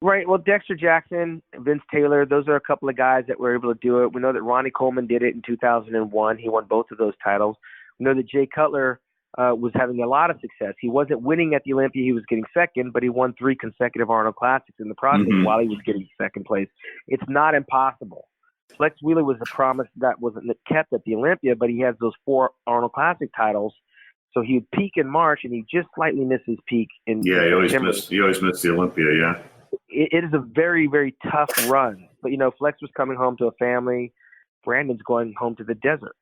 Right. Well, Dexter Jackson, Vince Taylor, those are a couple of guys that were able to do it. We know that Ronnie Coleman did it in 2001. He won both of those titles. We know that Jay Cutler was having a lot of success. He wasn't winning at the Olympia. He was getting second, but he won 3 consecutive Arnold Classics in the process while he was getting second place. It's not impossible. Flex Wheeler was a promise that wasn't kept at the Olympia, but he has those 4 Arnold Classic titles. So he would peak in March, and he just slightly missed his peak in September. He always missed the Olympia, yeah. It is a very, very tough run. But, Flex was coming home to a family. Brandon's going home to the desert.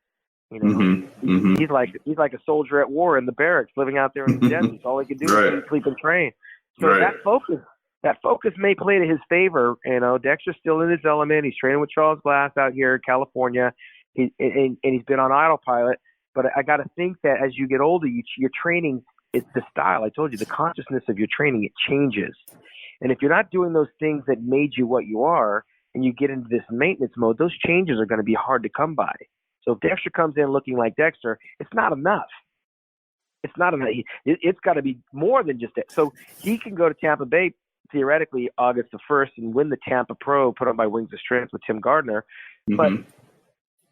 He's like a soldier at war in the barracks, living out there in the desert. All he can do is eat, sleep, and train. So that focus may play to his favor. Dexter's still in his element. He's training with Charles Glass out here in California. He's been on autopilot. But I got to think that as you get older, your training, it's the style. I told you, the consciousness of your training, it changes. And if you're not doing those things that made you what you are, and you get into this maintenance mode, those changes are going to be hard to come by. So if Dexter comes in looking like Dexter, it's not enough. It's not enough. It's got to be more than just that. So he can go to Tampa Bay, theoretically, August the 1st and win the Tampa Pro put on by Wings of Strength with Tim Gardner, but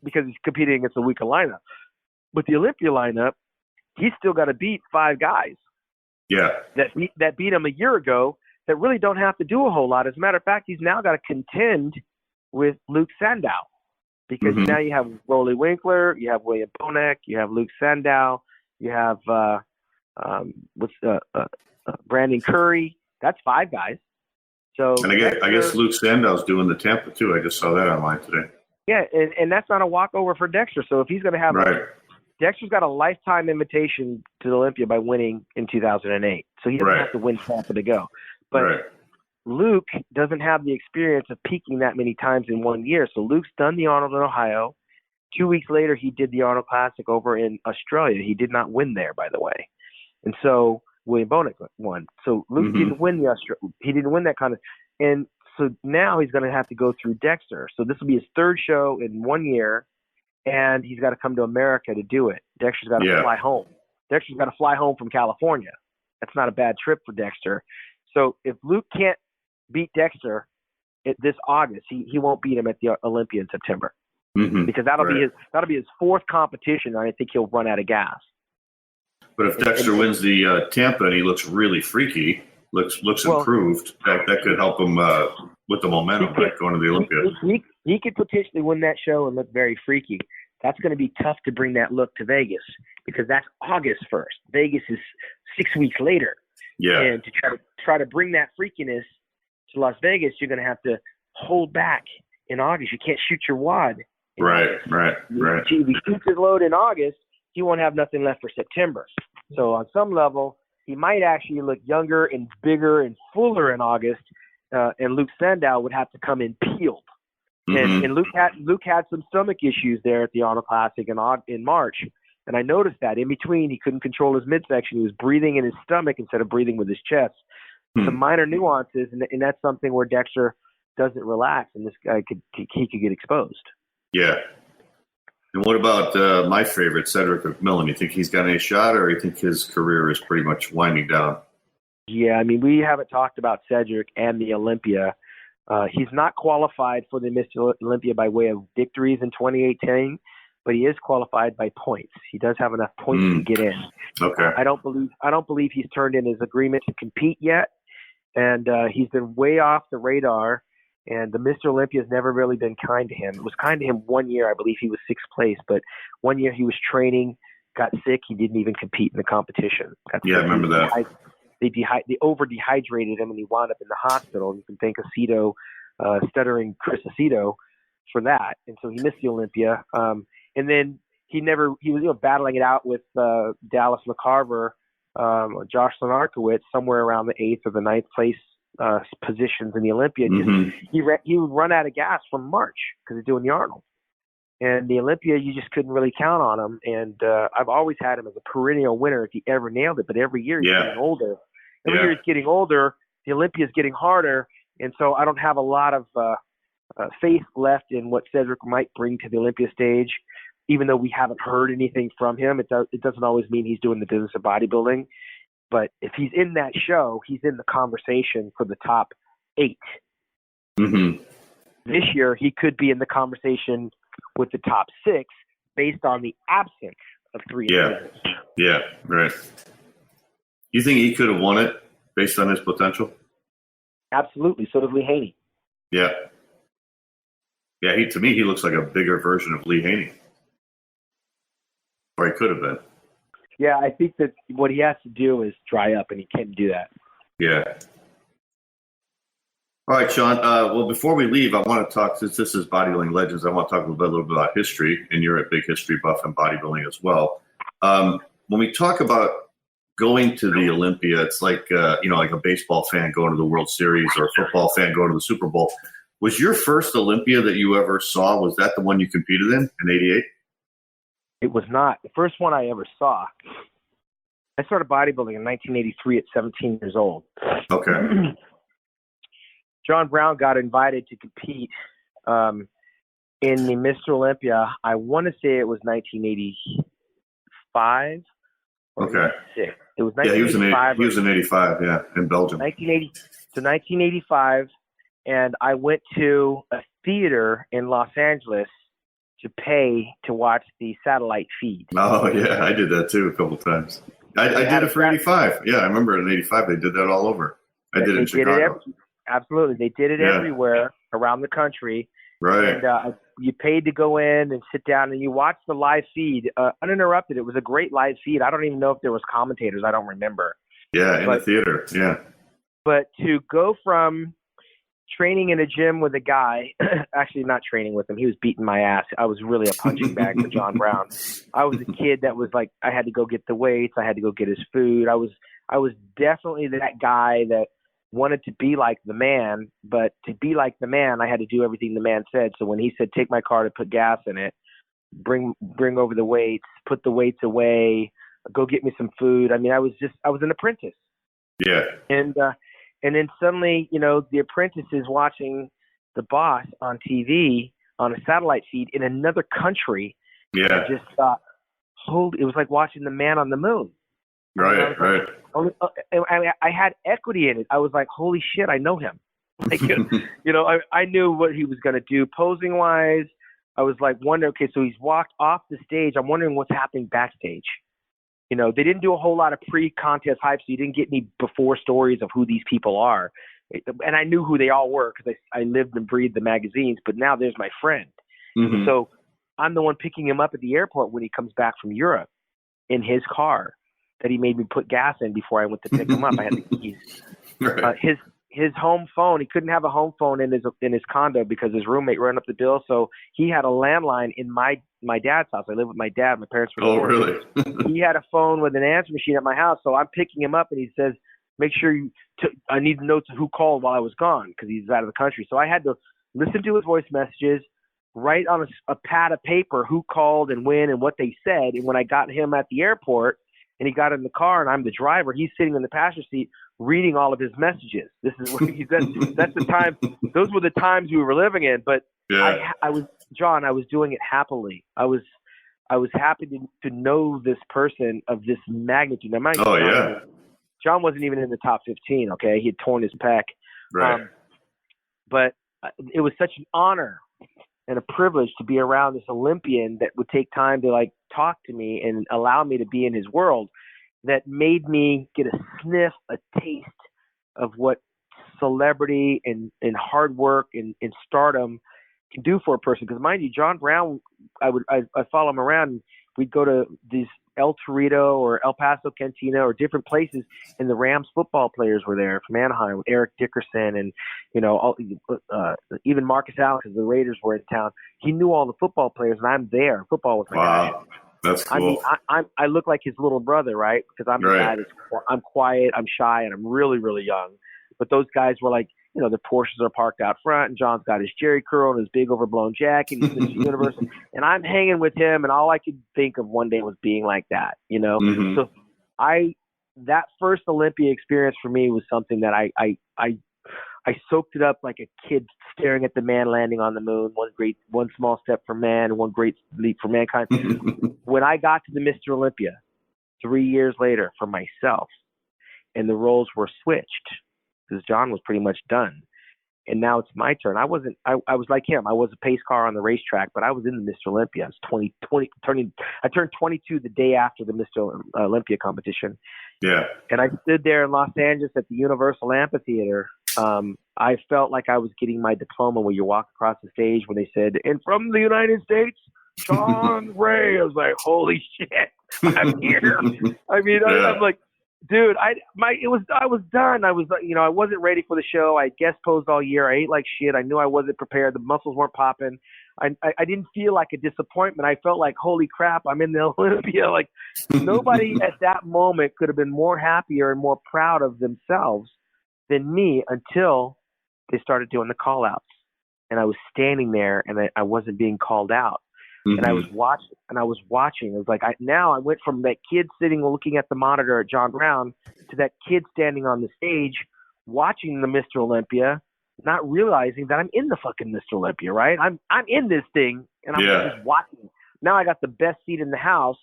because he's competing against a weaker lineup. But the Olympia lineup, he's still got to beat 5 guys. Yeah. That beat him a year ago that really don't have to do a whole lot. As a matter of fact, he's now got to contend with Luke Sandow because now you have Rolly Winkler, you have William Bonac, you have Luke Sandow, you have Brandon Curry. That's 5 guys. So, and I guess Luke Sandow's doing the Tampa too. I just saw that online today. Yeah, and that's not a walkover for Dexter. So if he's going to have Dexter's got a lifetime invitation to the Olympia by winning in 2008. So he doesn't have to win Tampa to go. But Luke doesn't have the experience of peaking that many times in 1 year. So Luke's done the Arnold in Ohio. 2 weeks later, he did the Arnold Classic over in Australia. He did not win there, by the way. And so William Bonac won. So Luke didn't win he didn't win that kind of. And so now he's going to have to go through Dexter. So this will be his 3rd show in 1 year, and he's got to come to America to do it. Dexter's got to fly home. Dexter's got to fly home from California. That's not a bad trip for Dexter. So if Luke can't beat Dexter this August, he won't beat him at the Olympia in September because that'll be his 4th competition, and I think he'll run out of gas. But if Dexter wins the Tampa and he looks really freaky, looks improved, that could help him with the momentum going to the Olympia. He could potentially win that show and look very freaky. That's going to be tough to bring that look to Vegas because that's August 1st. Vegas is 6 weeks later. Yeah. And to try to bring that freakiness to Las Vegas, you're going to have to hold back in August. You can't shoot your wad. Right. If he shoots his load in August, he won't have nothing left for September. So on some level, he might actually look younger and bigger and fuller in August and Luke Sandow would have to come in peeled. And Luke had some stomach issues there at the Arnold Classic in March. And I noticed that in between, he couldn't control his midsection. He was breathing in his stomach instead of breathing with his chest. Some minor nuances, and that's something where Dexter doesn't relax, and this guy could get exposed. Yeah. And what about my favorite, Cedric McMillan? You think he's got any shot, or you think his career is pretty much winding down? Yeah, I mean, we haven't talked about Cedric and the Olympia. He's not qualified for the Mr. Olympia by way of victories in 2018, but he is qualified by points. He does have enough points to get in. Okay. I don't believe he's turned in his agreement to compete yet, and he's been way off the radar. And the Mr. Olympia has never really been kind to him. It was kind to him one year. I believe he was 6th place, but one year he was training, got sick. He didn't even compete in the competition. I remember that. They over-dehydrated him, and he wound up in the hospital. You can thank Aceto, stuttering Chris Aceto, for that. And so he missed the Olympia. And then he was battling it out with Dallas McCarver, Josh Lenarkowitz, somewhere around the 8th or the 9th place positions in the Olympia. He would run out of gas from March because he's doing the Arnold. And the Olympia, you just couldn't really count on him. And I've always had him as a perennial winner if he ever nailed it. But every year he's getting older. Every year he's getting older. The Olympia is getting harder. And so I don't have a lot of faith left in what Cedric might bring to the Olympia stage. Even though we haven't heard anything from him, it doesn't always mean he's doing the business of bodybuilding. But if he's in that show, he's in the conversation for the top 8. This year, he could be in the conversation with the top 6 based on the absence of 3 individuals. Yeah, right. You think he could have won it based on his potential? Absolutely. So does Lee Haney. Yeah. Yeah, to me, he looks like a bigger version of Lee Haney. Or he could have been. Yeah, I think that what he has to do is dry up, and he can't do that. Yeah. All right, Sean. Well, before we leave, I want to talk, since this is Bodybuilding Legends, I want to talk a little bit about history, and you're a big history buff in bodybuilding as well. When we talk about going to the Olympia, it's like, like a baseball fan going to the World Series or a football fan going to the Super Bowl. Was your first Olympia that you ever saw, was that the one you competed in 88? It was not. The first one I ever saw, I started bodybuilding in 1983 at 17 years old. Okay. John Brown got invited to compete in the Mr. Olympia. I want to say it was 1985 or 86. It was 1985. He was in 85, in Belgium. 1985, and I went to a theater in Los Angeles to pay to watch the satellite feed. Oh, yeah, I did that too a couple of times. I did it for 85. Yeah, I remember in 85 they did that all over. I did it in Chicago. Absolutely. They did it everywhere around the country. Right. And you paid to go in and sit down and you watched the live feed uninterrupted. It was a great live feed. I don't even know if there was commentators. I don't remember. Yeah, in the theater. Yeah. But to go from training in a gym with a guy, actually not training with him, he was beating my ass. I was really a punching bag for John Brown. I was a kid that was like, I had to go get the weights. I had to go get his food. I was definitely that guy that wanted to be like the man, but to be like the man, I had to do everything the man said. So when he said, take my car to put gas in it, bring over the weights, put the weights away, go get me some food. I mean, I was an apprentice. Yeah. And then suddenly, the apprentice is watching the boss on TV on a satellite feed in another country. Yeah. I just thought, it was like watching the man on the moon. Right. I had equity in it. I was like, holy shit, I know him. Like, I knew what he was going to do posing wise. I was like, wondering, okay, so he's walked off the stage. I'm wondering what's happening backstage. They didn't do a whole lot of pre-contest hype, so you didn't get any before stories of who these people are. And I knew who they all were because I lived and breathed the magazines, but now there's my friend. Mm-hmm. So I'm the one picking him up at the airport when he comes back from Europe in his car that he made me put gas in before I went to pick him up. I had the keys. Right. His home phone, he couldn't have a home phone in his condo because his roommate ran up the bill. So he had a landline in my dad's house. I live with my dad. My parents were really? He had a phone with an answer machine at my house. So I'm picking him up and he says, make sure I need to know who called while I was gone because he's out of the country. So I had to listen to his voice messages, write on a pad of paper who called and when and what they said. And when I got him at the airport and he got in the car and I'm the driver, he's sitting in the passenger seat reading all of his messages. This is what he said. That's the time. Those were the times we were living in. But I was doing it happily. I was happy to know this person of this magnitude. Now, John wasn't even in the top 15. Okay, he had torn his pec. Right. But it was such an honor and a privilege to be around this Olympian that would take time to like talk to me and allow me to be in his world. That made me get a sniff, a taste of what celebrity and hard work and stardom can do for a person. Because mind you, John Brown, I follow him around. And we'd go to these El Torito or El Paso Cantina or different places, and the Rams football players were there from Anaheim, Eric Dickerson, and even Marcus Allen, because the Raiders were in town. He knew all the football players, and I'm there. Football was my guy. That's cool. I mean, I look like his little brother, right? Because I'm the guy I'm quiet, I'm shy, and I'm really, really young. But those guys were like, the Porsches are parked out front, and John's got his Jerry curl and his big overblown jacket, and he's Universe, and I'm hanging with him, and all I could think of one day was being like that, Mm-hmm. So that first Olympia experience for me was something that I soaked it up like a kid staring at the man landing on the moon. One small step for man, one great leap for mankind. When I got to the Mr. Olympia 3 years later for myself, and the roles were switched because John was pretty much done, and now it's my turn. I was like him. I was a pace car on the racetrack, but I was in the Mr. Olympia. I was I turned 22 the day after the Mr. Olympia competition. Yeah. And I stood there in Los Angeles at the Universal Amphitheater. I felt like I was getting my diploma when you walk across the stage when they said, "And from the United States, Shawn Ray." I was like, holy shit, I'm here. I mean, I'm like, dude, I was done. I was, I wasn't ready for the show. I guest posed all year. I ate like shit. I knew I wasn't prepared. The muscles weren't popping. I didn't feel like a disappointment. I felt like, holy crap, I'm in the Olympia. Like nobody at that moment could have been more happier and more proud of themselves than me until they started doing the call outs. And I was standing there and I wasn't being called out. Mm-hmm. And I was watching. It was like, I went from that kid sitting looking at the monitor at John Brown to that kid standing on the stage watching the Mr. Olympia, not realizing that I'm in the fucking Mr. Olympia, right? I'm in this thing and I'm just watching. Now I got the best seat in the house.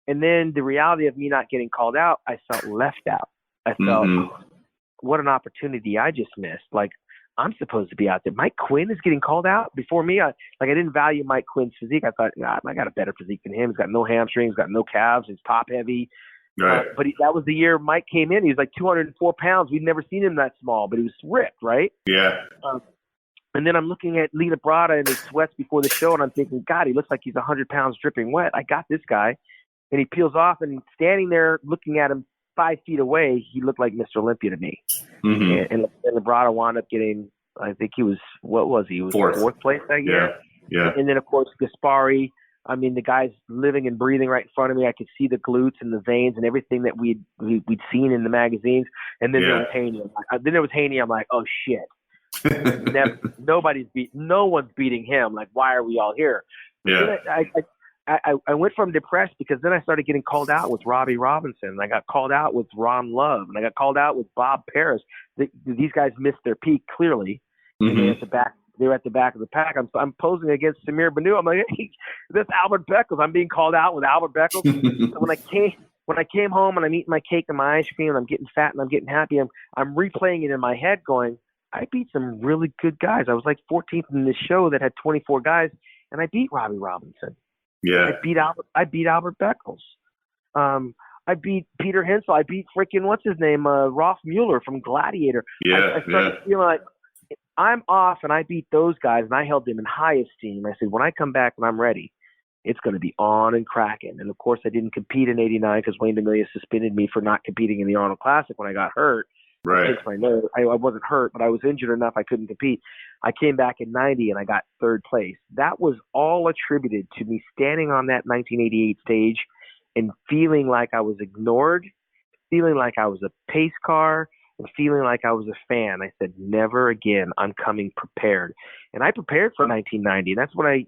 And then the reality of me not getting called out, I felt left out. I felt, what an opportunity I just missed. Like, I'm supposed to be out there. Mike Quinn is getting called out before me. I didn't value Mike Quinn's physique. I thought, I got a better physique than him. He's got no hamstrings, got no calves. He's top heavy. Right. But that was the year Mike came in. He was like 204 pounds. We'd never seen him that small, but he was ripped, right? Yeah. And then I'm looking at Lita Brada in his sweats before the show, and I'm thinking, God, he looks like he's 100 pounds dripping wet. I got this guy. And he peels off, and standing there looking at him 5 feet away, he looked like Mr. Olympia to me. Mm-hmm. And Labrada wound up getting, I think he was, what was he? He was fourth place that year. Yeah. And then, of course, Gaspari. I mean, the guy's living and breathing right in front of me. I could see the glutes and the veins and everything that we'd seen in the magazines. And then there was Haney. I'm like, oh, shit. No one's beating him. Like, why are we all here? Yeah. I went from depressed because then I started getting called out with Robbie Robinson. And I got called out with Ron Love. And I got called out with Bob Paris. These guys missed their peak, clearly. Mm-hmm. And they were at the back of the pack. I'm posing against Samir Banu. I'm like, hey, this Albert Beckles. I'm being called out with Albert Beckles. So when I came home and I'm eating my cake and my ice cream and I'm getting fat and I'm getting happy, I'm replaying it in my head going, I beat some really good guys. I was like 14th in this show that had 24 guys, and I beat Robbie Robinson. Yeah. I beat Albert Beckles. I beat Peter Hensel. I beat freaking what's his name, Rolf Mueller from Gladiator. I started feeling like I'm off, and I beat those guys, and I held them in high esteem. I said, when I come back and I'm ready, it's going to be on and cracking. And of course, I didn't compete in '89 because Wayne DeMilia suspended me for not competing in the Arnold Classic when I got hurt. Right. I wasn't hurt, but I was injured enough I couldn't compete. I came back in '90 and I got third place. That was all attributed to me standing on that 1988 stage and feeling like I was ignored, feeling like I was a pace car, and feeling like I was a fan, I said, never again. I'm coming prepared. And I prepared for 1990. That's when I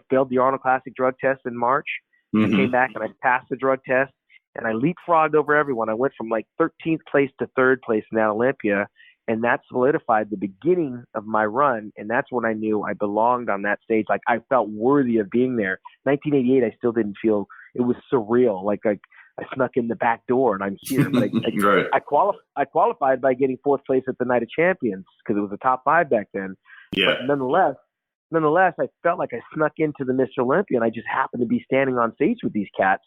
failed the Arnold Classic drug test in March. I came back and I passed the drug test, and I leapfrogged over everyone. I went from like 13th place to 3rd place in that Olympia, and that solidified the beginning of my run. And that's when I knew I belonged on that stage. Like, I felt worthy of being there. 1988, I still didn't feel, it was surreal. Like I snuck in the back door and I'm here. But Right. I qualified by getting 4th place at the Night of Champions because it was a top 5 back then. Yeah. But nonetheless, I felt like I snuck into the Mr. Olympia, and I just happened to be standing on stage with these cats.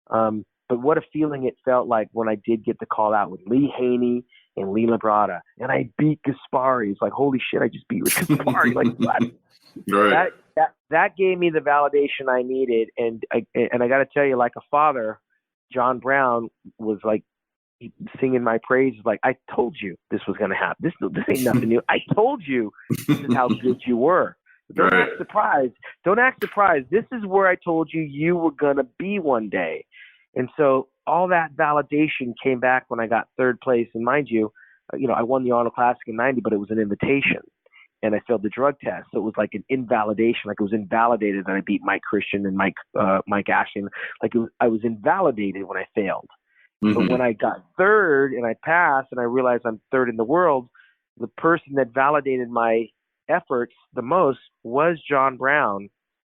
But what a feeling it felt like when I did get the call out with Lee Haney and Lee Labrada, and I beat Gaspari. It's like, holy shit, I just beat Gaspari. Like, what? Right. That gave me the validation I needed, and I got to tell you, like a father, John Brown was like singing my praises. Like, I told you this was going to happen. This ain't nothing new. I told you this is how good you were. Don't act surprised. Don't act surprised. This is where I told you were going to be one day. And so all that validation came back when I got 3rd place. And mind you, I won the Arnold Classic in 90, but it was an invitation. And I failed the drug test. So it was like an invalidation. Like, it was invalidated that I beat Mike Christian and Mike Ashton. Like, I was invalidated when I failed. But when I got 3rd and I passed and I realized I'm 3rd in the world, the person that validated my efforts the most was John Brown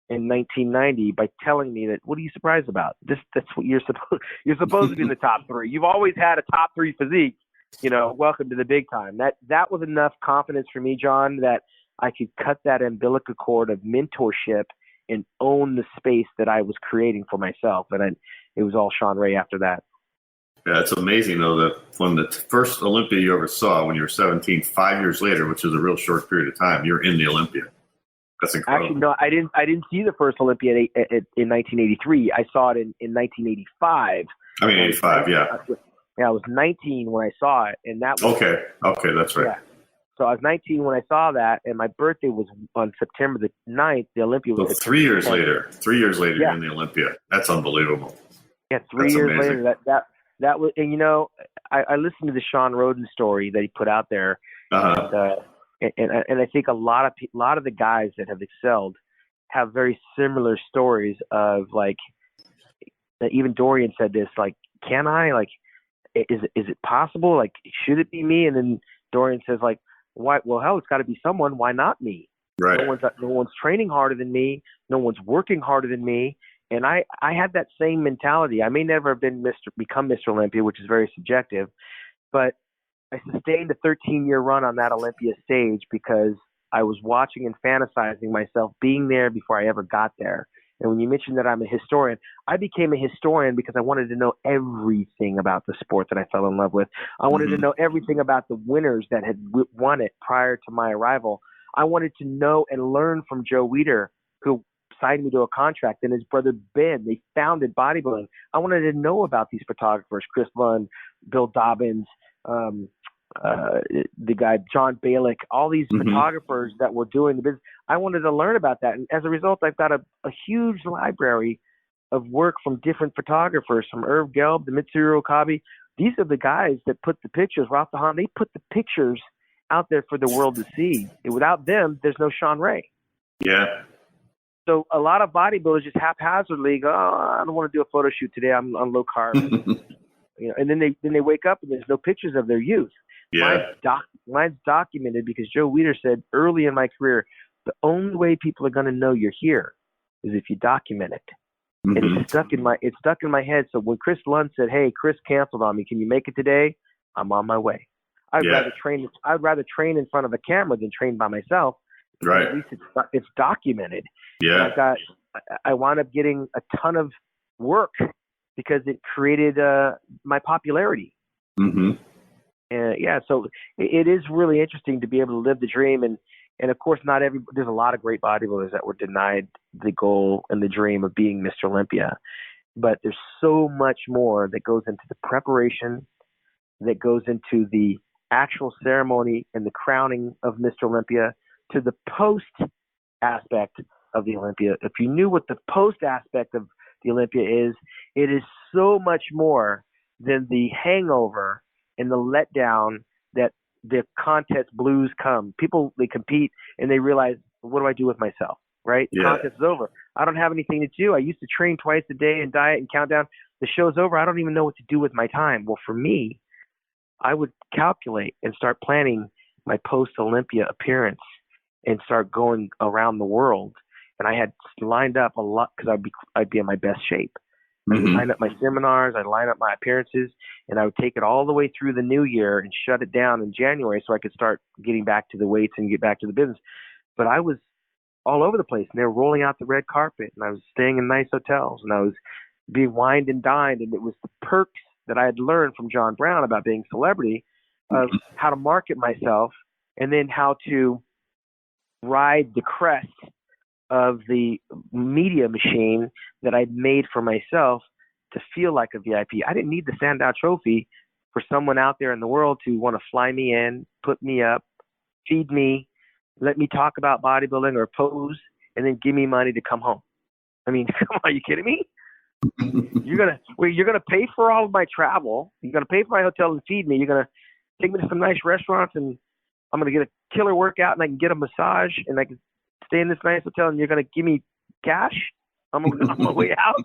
in 1990 by telling me that, what are you surprised about? That's what you're supposed to be in the top 3. You've always had a top 3 physique. Welcome to the big time. That was enough confidence for me, John, that I could cut that umbilical cord of mentorship and own the space that I was creating for myself. And it was all Shawn Ray after that. Yeah, it's amazing, though, that when the first Olympia you ever saw when you were 17, 5 years later, which is a real short period of time, you're in the Olympia. That's incredible. Actually, no, I didn't see the first Olympia in 1983. I saw it in 1985. I mean, 85, yeah. Yeah, I was 19 when I saw it, and that was Okay, that's right. Yeah. So I was 19 when I saw that, and my birthday was on September the 9th. The Olympia was. So 3 years later. 3 years later, you're in the Olympia. That's unbelievable. Yeah, 3 years later. That was, and I listened to the Sean Roden story that he put out there, and I think a lot of the guys that have excelled have very similar stories of, like, even Dorian said this, like, can I, like, is it possible? Like, should it be me? And then Dorian says, like, why? Well, hell, it's got to be someone. Why not me? Right. No one's training harder than me. No one's working harder than me. And I had that same mentality. I may never have become Mr. Olympia, which is very subjective, but I sustained a 13-year run on that Olympia stage because I was watching and fantasizing myself being there before I ever got there. And when you mentioned that I'm a historian, I became a historian because I wanted to know everything about the sport that I fell in love with. I wanted to know everything about the winners that had won it prior to my arrival. I wanted to know and learn from Joe Weider, who signed me to a contract, and his brother Ben. They founded bodybuilding. I wanted to know about these photographers, Chris Lund, Bill Dobbins, the guy John Balick, all these photographers that were doing the business. I wanted to learn about that, and as a result, I've got a huge library of work from different photographers, from Irv Gelb to Mitsuru Okabe. These are the guys that put the pictures. Ralph DeHaan, they put the pictures out there for the world to see. And without them, there's no Shawn Ray. Yeah. So a lot of bodybuilders just haphazardly go, oh, I don't want to do a photo shoot today. I'm on low carb. And then they wake up and there's no pictures of their youth. Yeah. Mine's documented because Joe Weider said early in my career, the only way people are going to know you're here is if you document it. And it's stuck in my head. So when Chris Lund said, "Hey, Chris canceled on me. Can you make it today?" I'm on my way. I'd rather train in front of a camera than train by myself. Right. At least it's documented. Yeah. I wound up getting a ton of work because it created my popularity. So it is really interesting to be able to live the dream. And of course, there's a lot of great bodybuilders that were denied the goal and the dream of being Mr. Olympia. But there's so much more that goes into the preparation, that goes into the actual ceremony and the crowning of Mr. Olympia, to the post aspect of the Olympia. If you knew what the post aspect of the Olympia is, it is so much more than the hangover and the letdown that the contest blues come. People, they compete and they realize, what do I do with myself? Right? The contest is over. I don't have anything to do. I used to train twice a day and diet and count down. The show's over. I don't even know what to do with my time. Well, for me, I would calculate and start planning my post-Olympia appearance and start going around the world. And I had lined up a lot because I'd be in my best shape. I would line up my seminars, I'd line up my appearances, and I would take it all the way through the new year and shut it down in January so I could start getting back to the weights and get back to the business. But I was all over the place, and they were rolling out the red carpet, and I was staying in nice hotels, and I was being wined and dined, and it was the perks that I had learned from John Brown about being a celebrity of how to market myself and then how to ride the crest of the media machine that I'd made for myself to feel like a VIP. I didn't need the Sandow Trophy for someone out there in the world to want to fly me in, put me up, feed me, let me talk about bodybuilding or pose, and then give me money to come home. I mean, come on, are you kidding me? You're gonna pay for all of my travel. You're gonna pay for my hotel and feed me. You're gonna take me to some nice restaurants, and I'm gonna get a killer workout, and I can get a massage, and I can stay in this nice hotel, and you're gonna give me cash on my way out.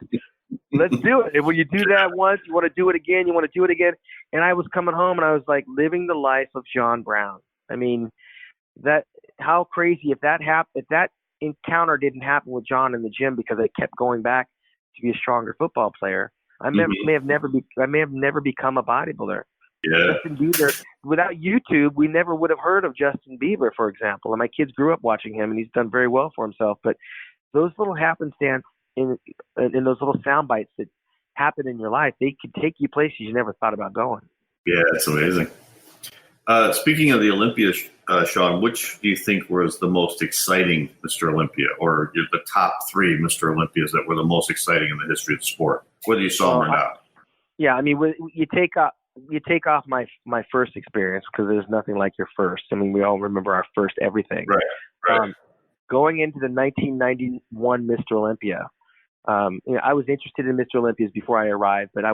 Let's do it. And when you do that once, you want to do it again. You want to do it again. And I was coming home, and I was like living the life of John Brown. I mean, how crazy if that encounter didn't happen with John in the gym because I kept going back to be a stronger football player. I may have never become a bodybuilder. Yeah. Justin Bieber, without YouTube, we never would have heard of Justin Bieber, for example. And my kids grew up watching him, and he's done very well for himself. But those little happenstance in those little sound bites that happen in your life, they could take you places you never thought about going. Yeah, it's amazing. Speaking of the Olympia, Sean, which do you think was the most exciting Mr. Olympia, or the top three Mr. Olympias that were the most exciting in the history of the sport, whether you saw them or not? Yeah, I mean, you take off my first experience because there's nothing like your first. I mean, we all remember our first everything. Right. Going into the 1991 Mr. Olympia, I was interested in Mr. Olympias before I arrived, but I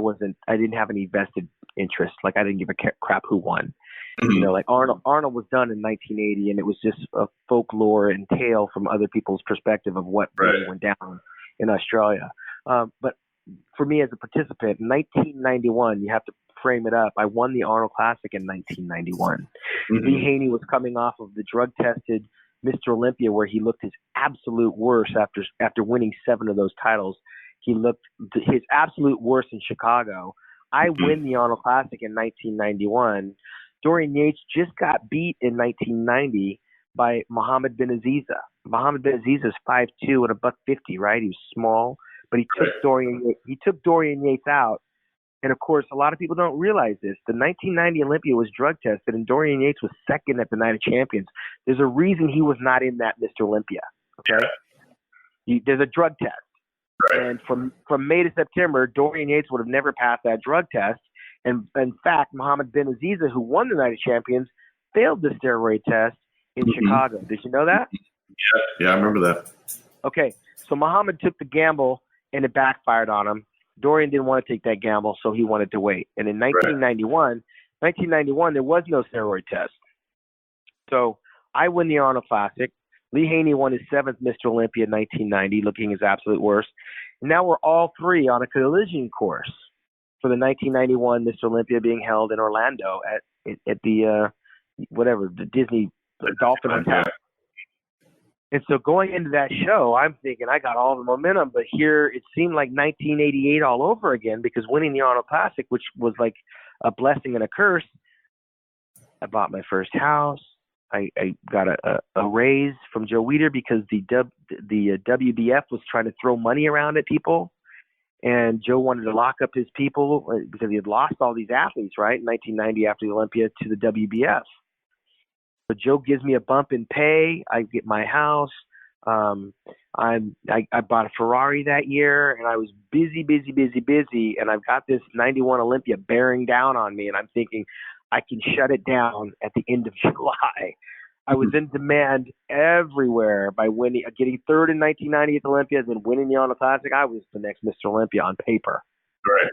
didn't have any vested interest. Like, I didn't give a crap who won. You know, like Arnold was done in 1980, and it was just a folklore and tale from other people's perspective of what really went down in Australia. But for me as a participant, in 1991, you have to frame it up. I won the Arnold Classic in 1991. Lee Haney was coming off of the drug-tested Mr. Olympia, where he looked his absolute worst after winning 7 of those titles. He looked his absolute worst in Chicago. I win the Arnold Classic in 1991. Dorian Yates just got beat in 1990 by Mohammed bin Aziza. Mohammed bin Aziza is 5'2" and $150, right? He was small, but he took Dorian Yates out. And of course, a lot of people don't realize this. The 1990 Olympia was drug tested, and Dorian Yates was second at the Night of Champions. There's a reason he was not in that Mr. Olympia. Okay, there's a drug test, and from May to September, Dorian Yates would have never passed that drug test. And in fact, Mohammed bin Aziza, who won the Night of Champions, failed the steroid test in Chicago. Did you know that? Yeah, I remember that. Okay, so Mohammed took the gamble, and it backfired on him. Dorian didn't want to take that gamble, so he wanted to wait. And in 1991, there was no steroid test. So I win the Arnold Classic. Lee Haney won his 7th Mr. Olympia in 1990, looking his absolute worst. And now we're all three on a collision course for the 1991 Mr. Olympia being held in Orlando at the the Disney Dolphin Hotel. And so going into that show, I'm thinking I got all the momentum, but here it seemed like 1988 all over again, because winning the Arnold Classic, which was like a blessing and a curse, I bought my first house. I got a raise from Joe Weider because the WBF was trying to throw money around at people. And Joe wanted to lock up his people because he had lost all these athletes, right, in 1990 after the Olympia to the WBF. But Joe gives me a bump in pay. I get my house. I bought a Ferrari that year, and I was busy. And I've got this 91 Olympia bearing down on me, and I'm thinking I can shut it down at the end of July. I was in demand everywhere by getting third in 1990 at the Olympia, then winning the Arnold Classic. I was the next Mr. Olympia on paper. Right.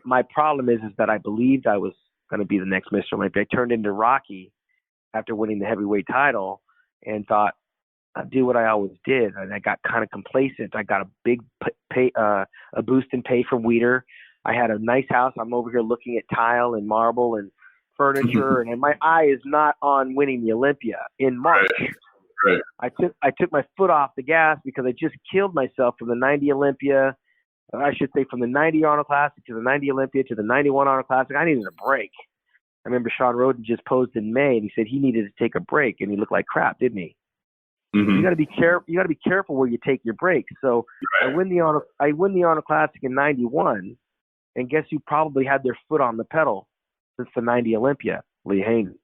My problem is that I believed I was going to be the next Mr. Olympia. I turned into Rocky after winning the heavyweight title and thought, I'll do what I always did. And I got kind of complacent. I got a big a boost in pay from Weider. I had a nice house. I'm over here looking at tile and marble and furniture, and my eye is not on winning the Olympia in March. Right. I took my foot off the gas because I just killed myself from the 90 Olympia. I should say from the 90 Arnold Classic to the 90 Olympia to the 91 Arnold Classic. I needed a break. I remember Sean Roden just posed in May, and he said he needed to take a break, and he looked like crap, didn't he? Mm-hmm. You got to be careful. You got to be careful where you take your breaks. So I win the Arnold Classic in '91, and guess who probably had their foot on the pedal since the 90 Olympia? Lee Haney.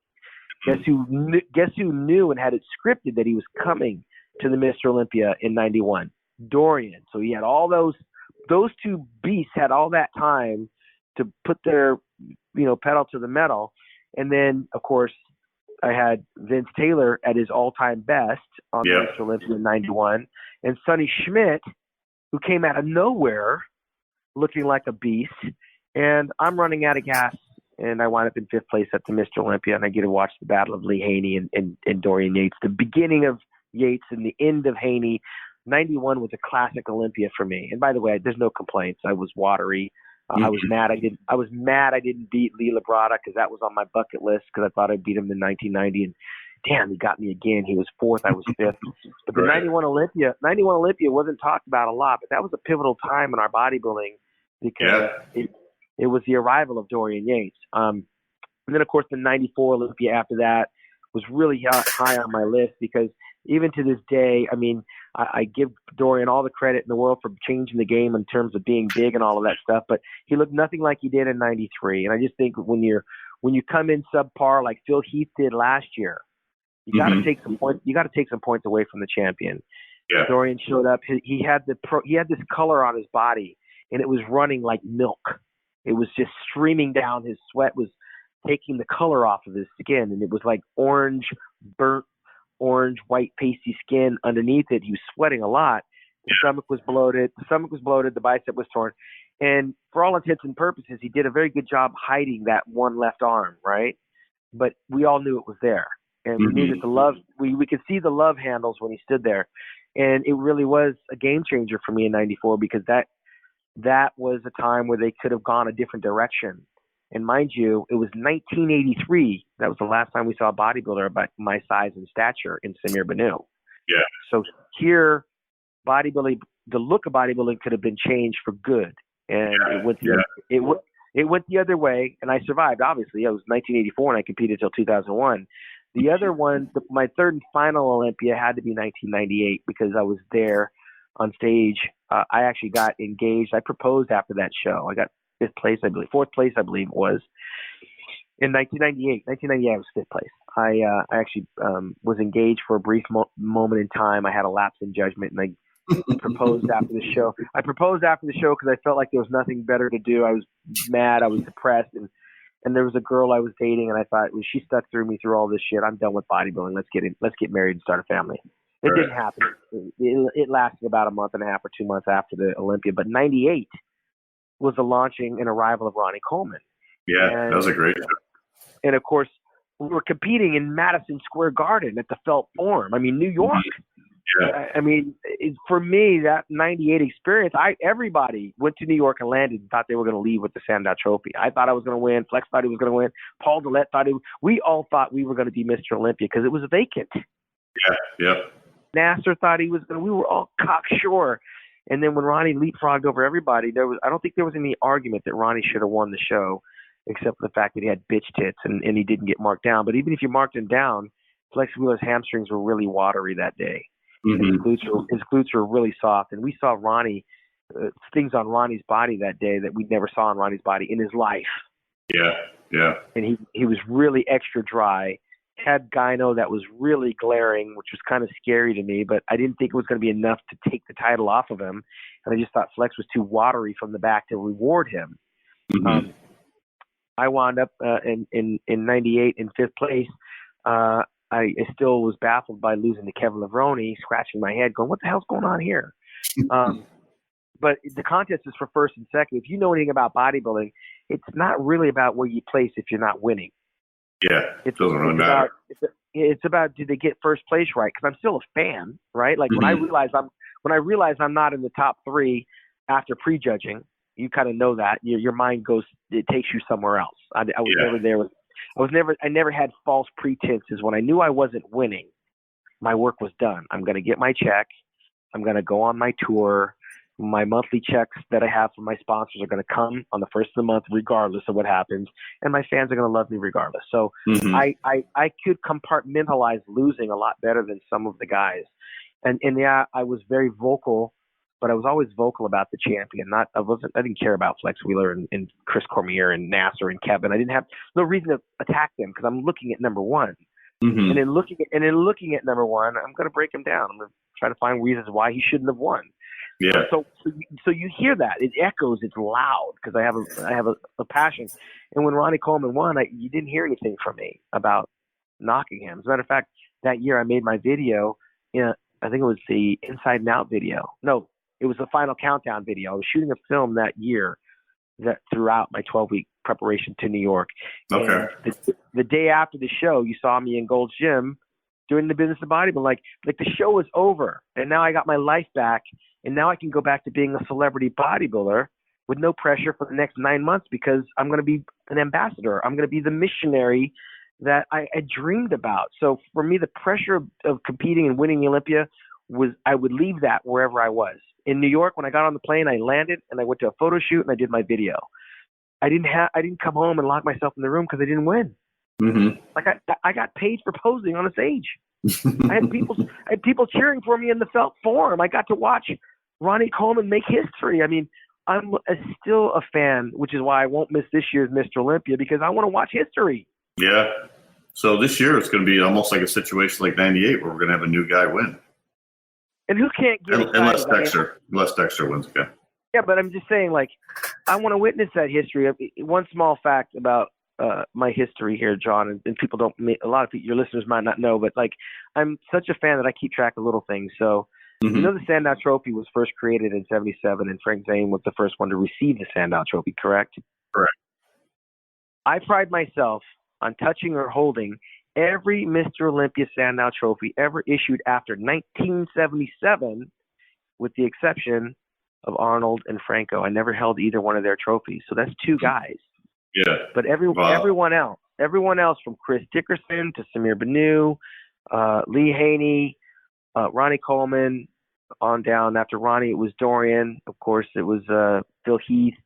Guess who knew and had it scripted that he was coming to the Mr. Olympia in '91? Dorian. So he had all those two beasts had all that time to put their pedal to the metal, and then of course I had Vince Taylor at his all-time best on the Mr. Olympia in '91, and Sonny Schmidt, who came out of nowhere looking like a beast, and I'm running out of gas, and I wind up in 5th place at the Mr. Olympia, and I get to watch the battle of Lee Haney and Dorian Yates, the beginning of Yates and the end of Haney. '91 was a classic Olympia for me, and by the way, there's no complaints. I was watery. I was mad. I was mad I didn't beat Lee Labrada because that was on my bucket list because I thought I'd beat him in 1990, and damn, he got me again. He was 4th, I was 5th. But the '91 Olympia wasn't talked about a lot, but that was a pivotal time in our bodybuilding because it was the arrival of Dorian Yates. And then of course the '94 Olympia after that was really high on my list because even to this day, I mean, I give Dorian all the credit in the world for changing the game in terms of being big and all of that stuff, but he looked nothing like he did in '93. And I just think when you come in subpar like Phil Heath did last year, you got to take some points. You got to take some points away from the champion. Yeah. Dorian showed up. He had this color on his body, and it was running like milk. It was just streaming down. His sweat was taking the color off of his skin, and it was like burnt orange, white, pasty skin underneath it. He was sweating a lot. The stomach was bloated. The bicep was torn. And for all intents and purposes, he did a very good job hiding that one left arm, right? But we all knew it was there. And we knew that the love, we could see the love handles when he stood there. And it really was a game changer for me in '94 because that was a time where they could have gone a different direction. And mind you, it was 1983. That was the last time we saw a bodybuilder about my size and stature in Samir Banu. Yeah. So here, bodybuilding, the look of bodybuilding could have been changed for good. And it went the other way, and I survived. Obviously, it was 1984, and I competed until 2001. The other one, my third and final Olympia had to be 1998 because I was there on stage. I actually got engaged. I proposed after that show. I got 5th place, I believe. 4th place, I believe it was. In 1998. 1998, I was 5th place. I actually was engaged for a brief moment in time. I had a lapse in judgment, and I proposed after the show. I proposed after the show because I felt like there was nothing better to do. I was mad. I was depressed. And there was a girl I was dating, and I thought, well, she stuck through me through all this shit. I'm done with bodybuilding. Let's get married and start a family. It didn't happen. It lasted about a month and a half or 2 months after the Olympia. But '98 was the launching and arrival of Ronnie Coleman. Yeah, that was a great show. And of course, we were competing in Madison Square Garden at the Felt Forum. I mean, New York. Yeah. I mean, for me, that '98 experience, everybody went to New York and landed and thought they were going to leave with the Sandow Trophy. I thought I was going to win. Flex thought he was going to win. Paul Dillette thought we all thought we were going to be Mr. Olympia because it was vacant. Yeah. Nasser thought he was going to. We were all cocksure. And then when Ronnie leapfrogged over everybody, I don't think there was any argument that Ronnie should have won the show, except for the fact that he had bitch tits and he didn't get marked down. But even if you marked him down, Flex Wheeler's hamstrings were really watery that day. Mm-hmm. His glutes were really soft. And we saw Ronnie, things on Ronnie's body that day that we never saw on Ronnie's body in his life. Yeah. And he was really extra dry. Had gyno that was really glaring, which was kind of scary to me, but I didn't think it was going to be enough to take the title off of him. And I just thought Flex was too watery from the back to reward him. Mm-hmm. I wound up in '98 in 5th place. I still was baffled by losing to Kevin Levrone, scratching my head, going, what the hell's going on here? But the contest is for 1st and 2nd. If you know anything about bodybuilding, it's not really about where you place if you're not winning. Yeah, it doesn't really matter. It's about, do they get first place right? Because I'm still a fan, right? Like when I realize I'm not in the top 3 after prejudging, you kind of know that your mind goes, it takes you somewhere else. I was never there. I never had false pretenses. When I knew I wasn't winning, my work was done. I'm going to get my check. I'm going to go on my tour. My monthly checks that I have from my sponsors are going to come on the first of the month, regardless of what happens. And my fans are going to love me regardless. So I could compartmentalize losing a lot better than some of the guys. And yeah, I was very vocal, but I was always vocal about the champion. I didn't care about Flex Wheeler and Chris Cormier and Nasser and Kevin. I didn't have no reason to attack them because I'm looking at number one. And in looking at number one, I'm going to break him down. I'm going to try to find reasons why he shouldn't have won. Yeah. So you hear that, it echoes, it's loud because I have a passion. And when Ronnie Coleman won, you didn't hear anything from me about knocking him. As a matter of fact, that year I made my video. I think it was the Inside and Out video. No, it was the Final Countdown video. I was shooting a film that year that throughout my 12-week preparation to New York. Okay. And the day after the show, you saw me in Gold's Gym doing the business of bodybuilding. Like the show was over, and now I got my life back. And now I can go back to being a celebrity bodybuilder with no pressure for the next 9 months because I'm going to be an ambassador. I'm going to be the missionary that I dreamed about. So for me, the pressure of competing and winning the Olympia I would leave that wherever I was. In New York, when I got on the plane, I landed and I went to a photo shoot and I did my video. I didn't come home and lock myself in the room because I didn't win. Like I got paid for posing on a stage. I had people cheering for me in the felt forum. I got to watch Ronnie Coleman make history. I mean, I'm still a fan, which is why I won't miss this year's Mr. Olympia because I want to watch history. Yeah. So this year it's going to be almost like a situation like '98 where we're going to have a new guy win. And who can't get unless Dexter wins again. Yeah, but I'm just saying, like, I want to witness that history. One small fact about my history here, John, and people a lot of people, your listeners might not know, but like, I'm such a fan that I keep track of little things. So, you know, the Sandow Trophy was first created in '77, and Frank Zane was the first one to receive the Sandow Trophy, correct? Correct. I pride myself on touching or holding every Mr. Olympia Sandow Trophy ever issued after 1977, with the exception of Arnold and Franco. I never held either one of their trophies. So that's 2 guys. Yeah. But everyone else from Chris Dickerson to Samir Banu, Lee Haney, Ronnie Coleman, on down. After Ronnie, it was Dorian. Of course, it was Phil Heath,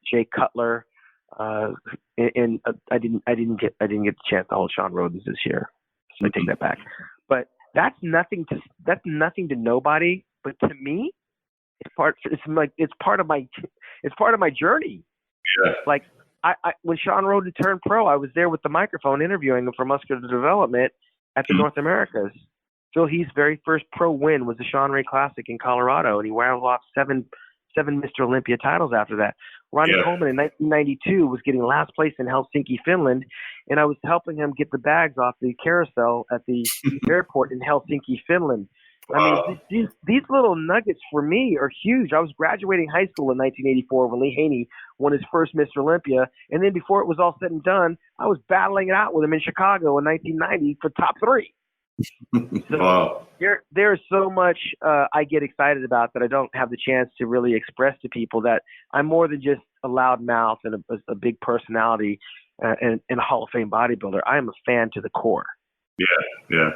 Jay Cutler. And I didn't get the chance to hold Sean Rodens this year, so I take that back. But that's nothing to nobody. But to me, it's part of my journey. Yeah. Like I when Sean Roden turned pro, I was there with the microphone interviewing him for Muscular Development at the North Americas. Phil Heath's very first pro win was the Sean Ray Classic in Colorado, and he wound off seven Mr. Olympia titles after that. Ronnie Coleman in 1992 was getting last place in Helsinki, Finland, and I was helping him get the bags off the carousel at the airport in Helsinki, Finland. Wow. I mean, these little nuggets for me are huge. I was graduating high school in 1984 when Lee Haney won his first Mr. Olympia, and then before it was all said and done, I was battling it out with him in Chicago in 1990 for top 3. So wow. There's so much I get excited about that I don't have the chance to really express to people, that I'm more than just a loud mouth and a big personality and a Hall of Fame bodybuilder. I am a fan to the core. Yeah.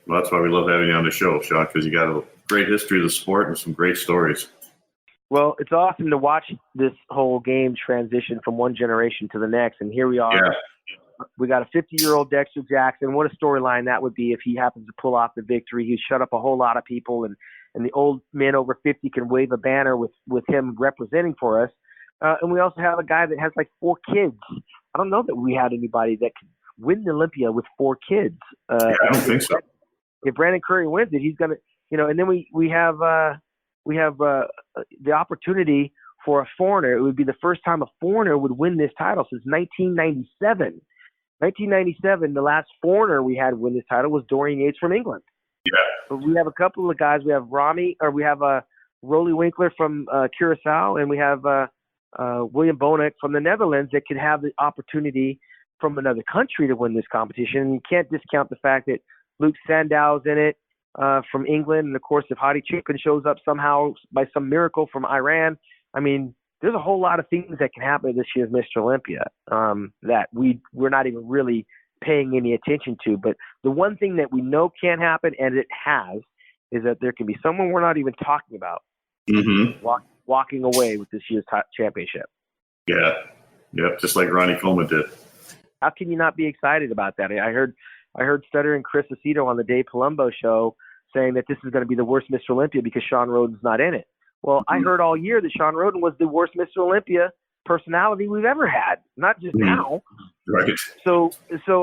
Well, that's why we love having you on the show, Sean, because you got a great history of the sport and some great stories. Well, it's awesome to watch this whole game transition from one generation to the next, and here we are. Yeah. We got a 50-year-old Dexter Jackson. What a storyline that would be if he happens to pull off the victory. He'd shut up a whole lot of people, and the old men over 50 can wave a banner with him representing for us. And we also have a guy that has like 4 kids. I don't know that we had anybody that could win the Olympia with 4 kids. I don't think so. If Brandon Curry wins it, he's gonna, and then we have the opportunity for a foreigner. It would be the first time a foreigner would win this title since 1997. 1997, the last foreigner we had win this title was Dorian Yates from England. Yeah. But we have a couple of guys. We have Roly Winkler from Curacao, and we have William Bonek from the Netherlands that could have the opportunity from another country to win this competition. And you can't discount the fact that Luke Sandow's in it from England. And, of course, if Hadi Choopan shows up somehow by some miracle from Iran, I mean, there's a whole lot of things that can happen this year's Mr. Olympia that we're not even really paying any attention to. But the one thing that we know can happen, and it has, is that there can be someone we're not even talking about walking away with this year's championship. Yeah. Yep. Just like Ronnie Coleman did. How can you not be excited about that? I heard stuttering Chris Aceto on the Dave Palumbo show saying that this is going to be the worst Mr. Olympia because Sean Roden's not in it. Well, I heard all year that Sean Roden was the worst Mr. Olympia personality we've ever had, not just now. Right. So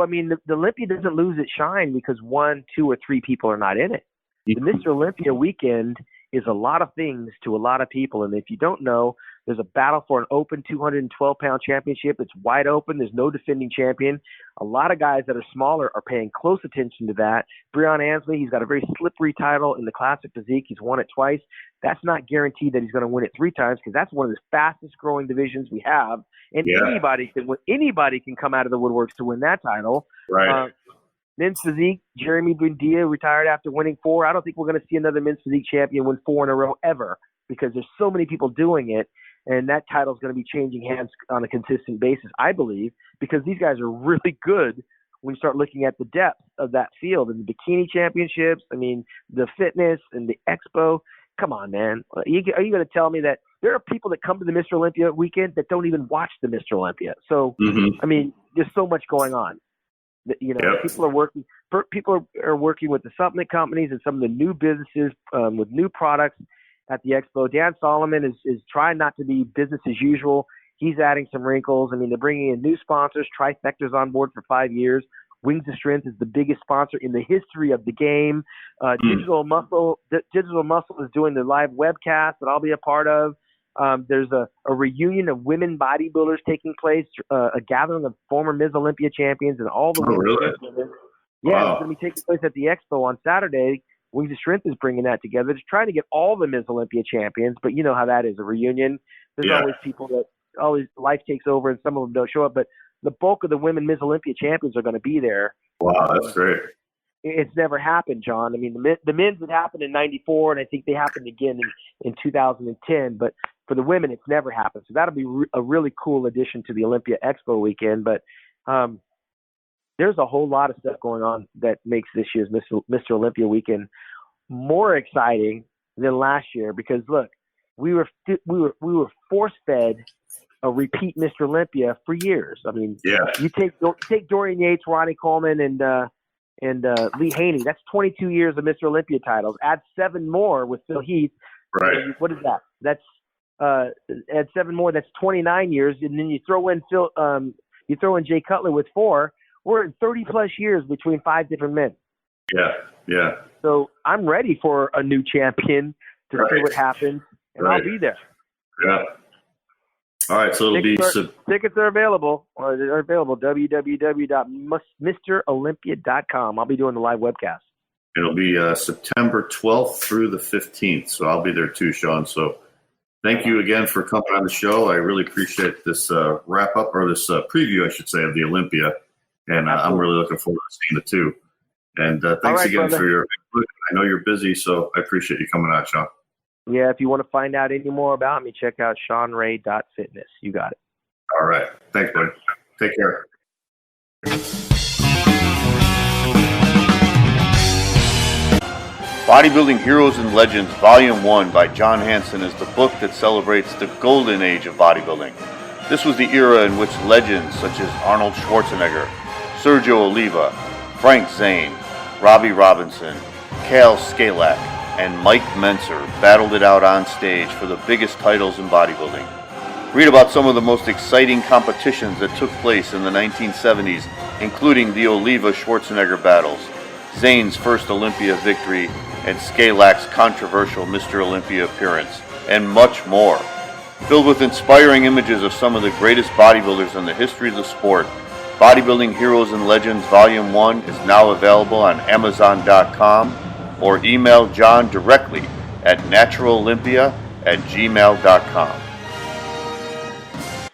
I mean, the Olympia doesn't lose its shine because 1, 2, or 3 people are not in it. The Mr. Olympia weekend is a lot of things to a lot of people. And if you don't know, there's a battle for an open 212-pound championship. It's wide open. There's no defending champion. A lot of guys that are smaller are paying close attention to that. Breon Ansley, he's got a very slippery title in the classic physique. He's won it twice. That's not guaranteed that he's going to win it 3 times because that's one of the fastest growing divisions we have. And anybody can come out of the woodworks to win that title. Right. Men's physique, Jeremy Buendia retired after winning 4. I don't think we're going to see another men's physique champion win 4 in a row ever because there's so many people doing it, and that title is going to be changing hands on a consistent basis, I believe, because these guys are really good when you start looking at the depth of that field and the bikini championships. I mean, the fitness and the expo. Come on, man. Are you going to tell me that there are people that come to the Mr. Olympia weekend that don't even watch the Mr. Olympia? So, I mean, there's so much going on. You know, people are working with the supplement companies and some of the new businesses with new products at the expo. Dan Solomon is trying not to be business as usual. He's adding some wrinkles. I mean, they're bringing in new sponsors. Trifecta's on board for 5 years. Wings of Strength is the biggest sponsor in the history of the game. Digital Muscle is doing the live webcast that I'll be a part of. There's a reunion of women bodybuilders taking place, a gathering of former Ms. Olympia champions and all the women. Really? Yeah, it's going to be taking place at the Expo on Saturday. Wings of Strength is bringing that together. Just trying to get all the Ms. Olympia champions, but you know how that is, a reunion. There's always people that always life takes over and some of them don't show up, but the bulk of the women Ms. Olympia champions are going to be there. Wow, that's great. It's never happened, John. I mean, the men's had happened in '94, and I think they happened again in 2010. But for the women, it's never happened. So that'll be a really cool addition to the Olympia Expo weekend. But there's a whole lot of stuff going on that makes this year's Mr. Olympia weekend more exciting than last year. Because look, we were force-fed a repeat Mr. Olympia for years. I mean, you take Dorian Yates, Ronnie Coleman, and Lee Haney. That's 22 years of Mr. Olympia titles. Add 7 more with Phil Heath. Right. What is that? That's add 7 more. That's 29 years. And then you throw in Jay Cutler with 4. We're in 30 plus years between 5 different men. Yeah. So I'm ready for a new champion to see what happens, and I'll be there. Yeah. All right, so tickets are available. They're available www.mrolympia.com. I'll be doing the live webcast. It'll be September 12th through the 15th, so I'll be there too, Sean. So thank you again for coming on the show. I really appreciate this wrap up, or this preview, I should say, of the Olympia, and I'm really looking forward to seeing it too. And thanks again for your input. I know you're busy, so I appreciate you coming on, Sean. Yeah, if you want to find out any more about me, check out SeanRay.fitness. You got it. All right. Thanks, buddy. Take care. Bodybuilding Heroes and Legends Volume 1 by John Hanson is the book that celebrates the golden age of bodybuilding. This was the era in which legends such as Arnold Schwarzenegger, Sergio Oliva, Frank Zane, Robbie Robinson, Cal Scalak, and Mike Menser battled it out on stage for the biggest titles in bodybuilding. Read about some of the most exciting competitions that took place in the 1970s, including the Oliva-Schwarzenegger battles, Zane's first Olympia victory, and Scalak's controversial Mr. Olympia appearance, and much more. Filled with inspiring images of some of the greatest bodybuilders in the history of the sport, Bodybuilding Heroes and Legends Volume 1 is now available on Amazon.com, or email John directly at naturalolympia@gmail.com.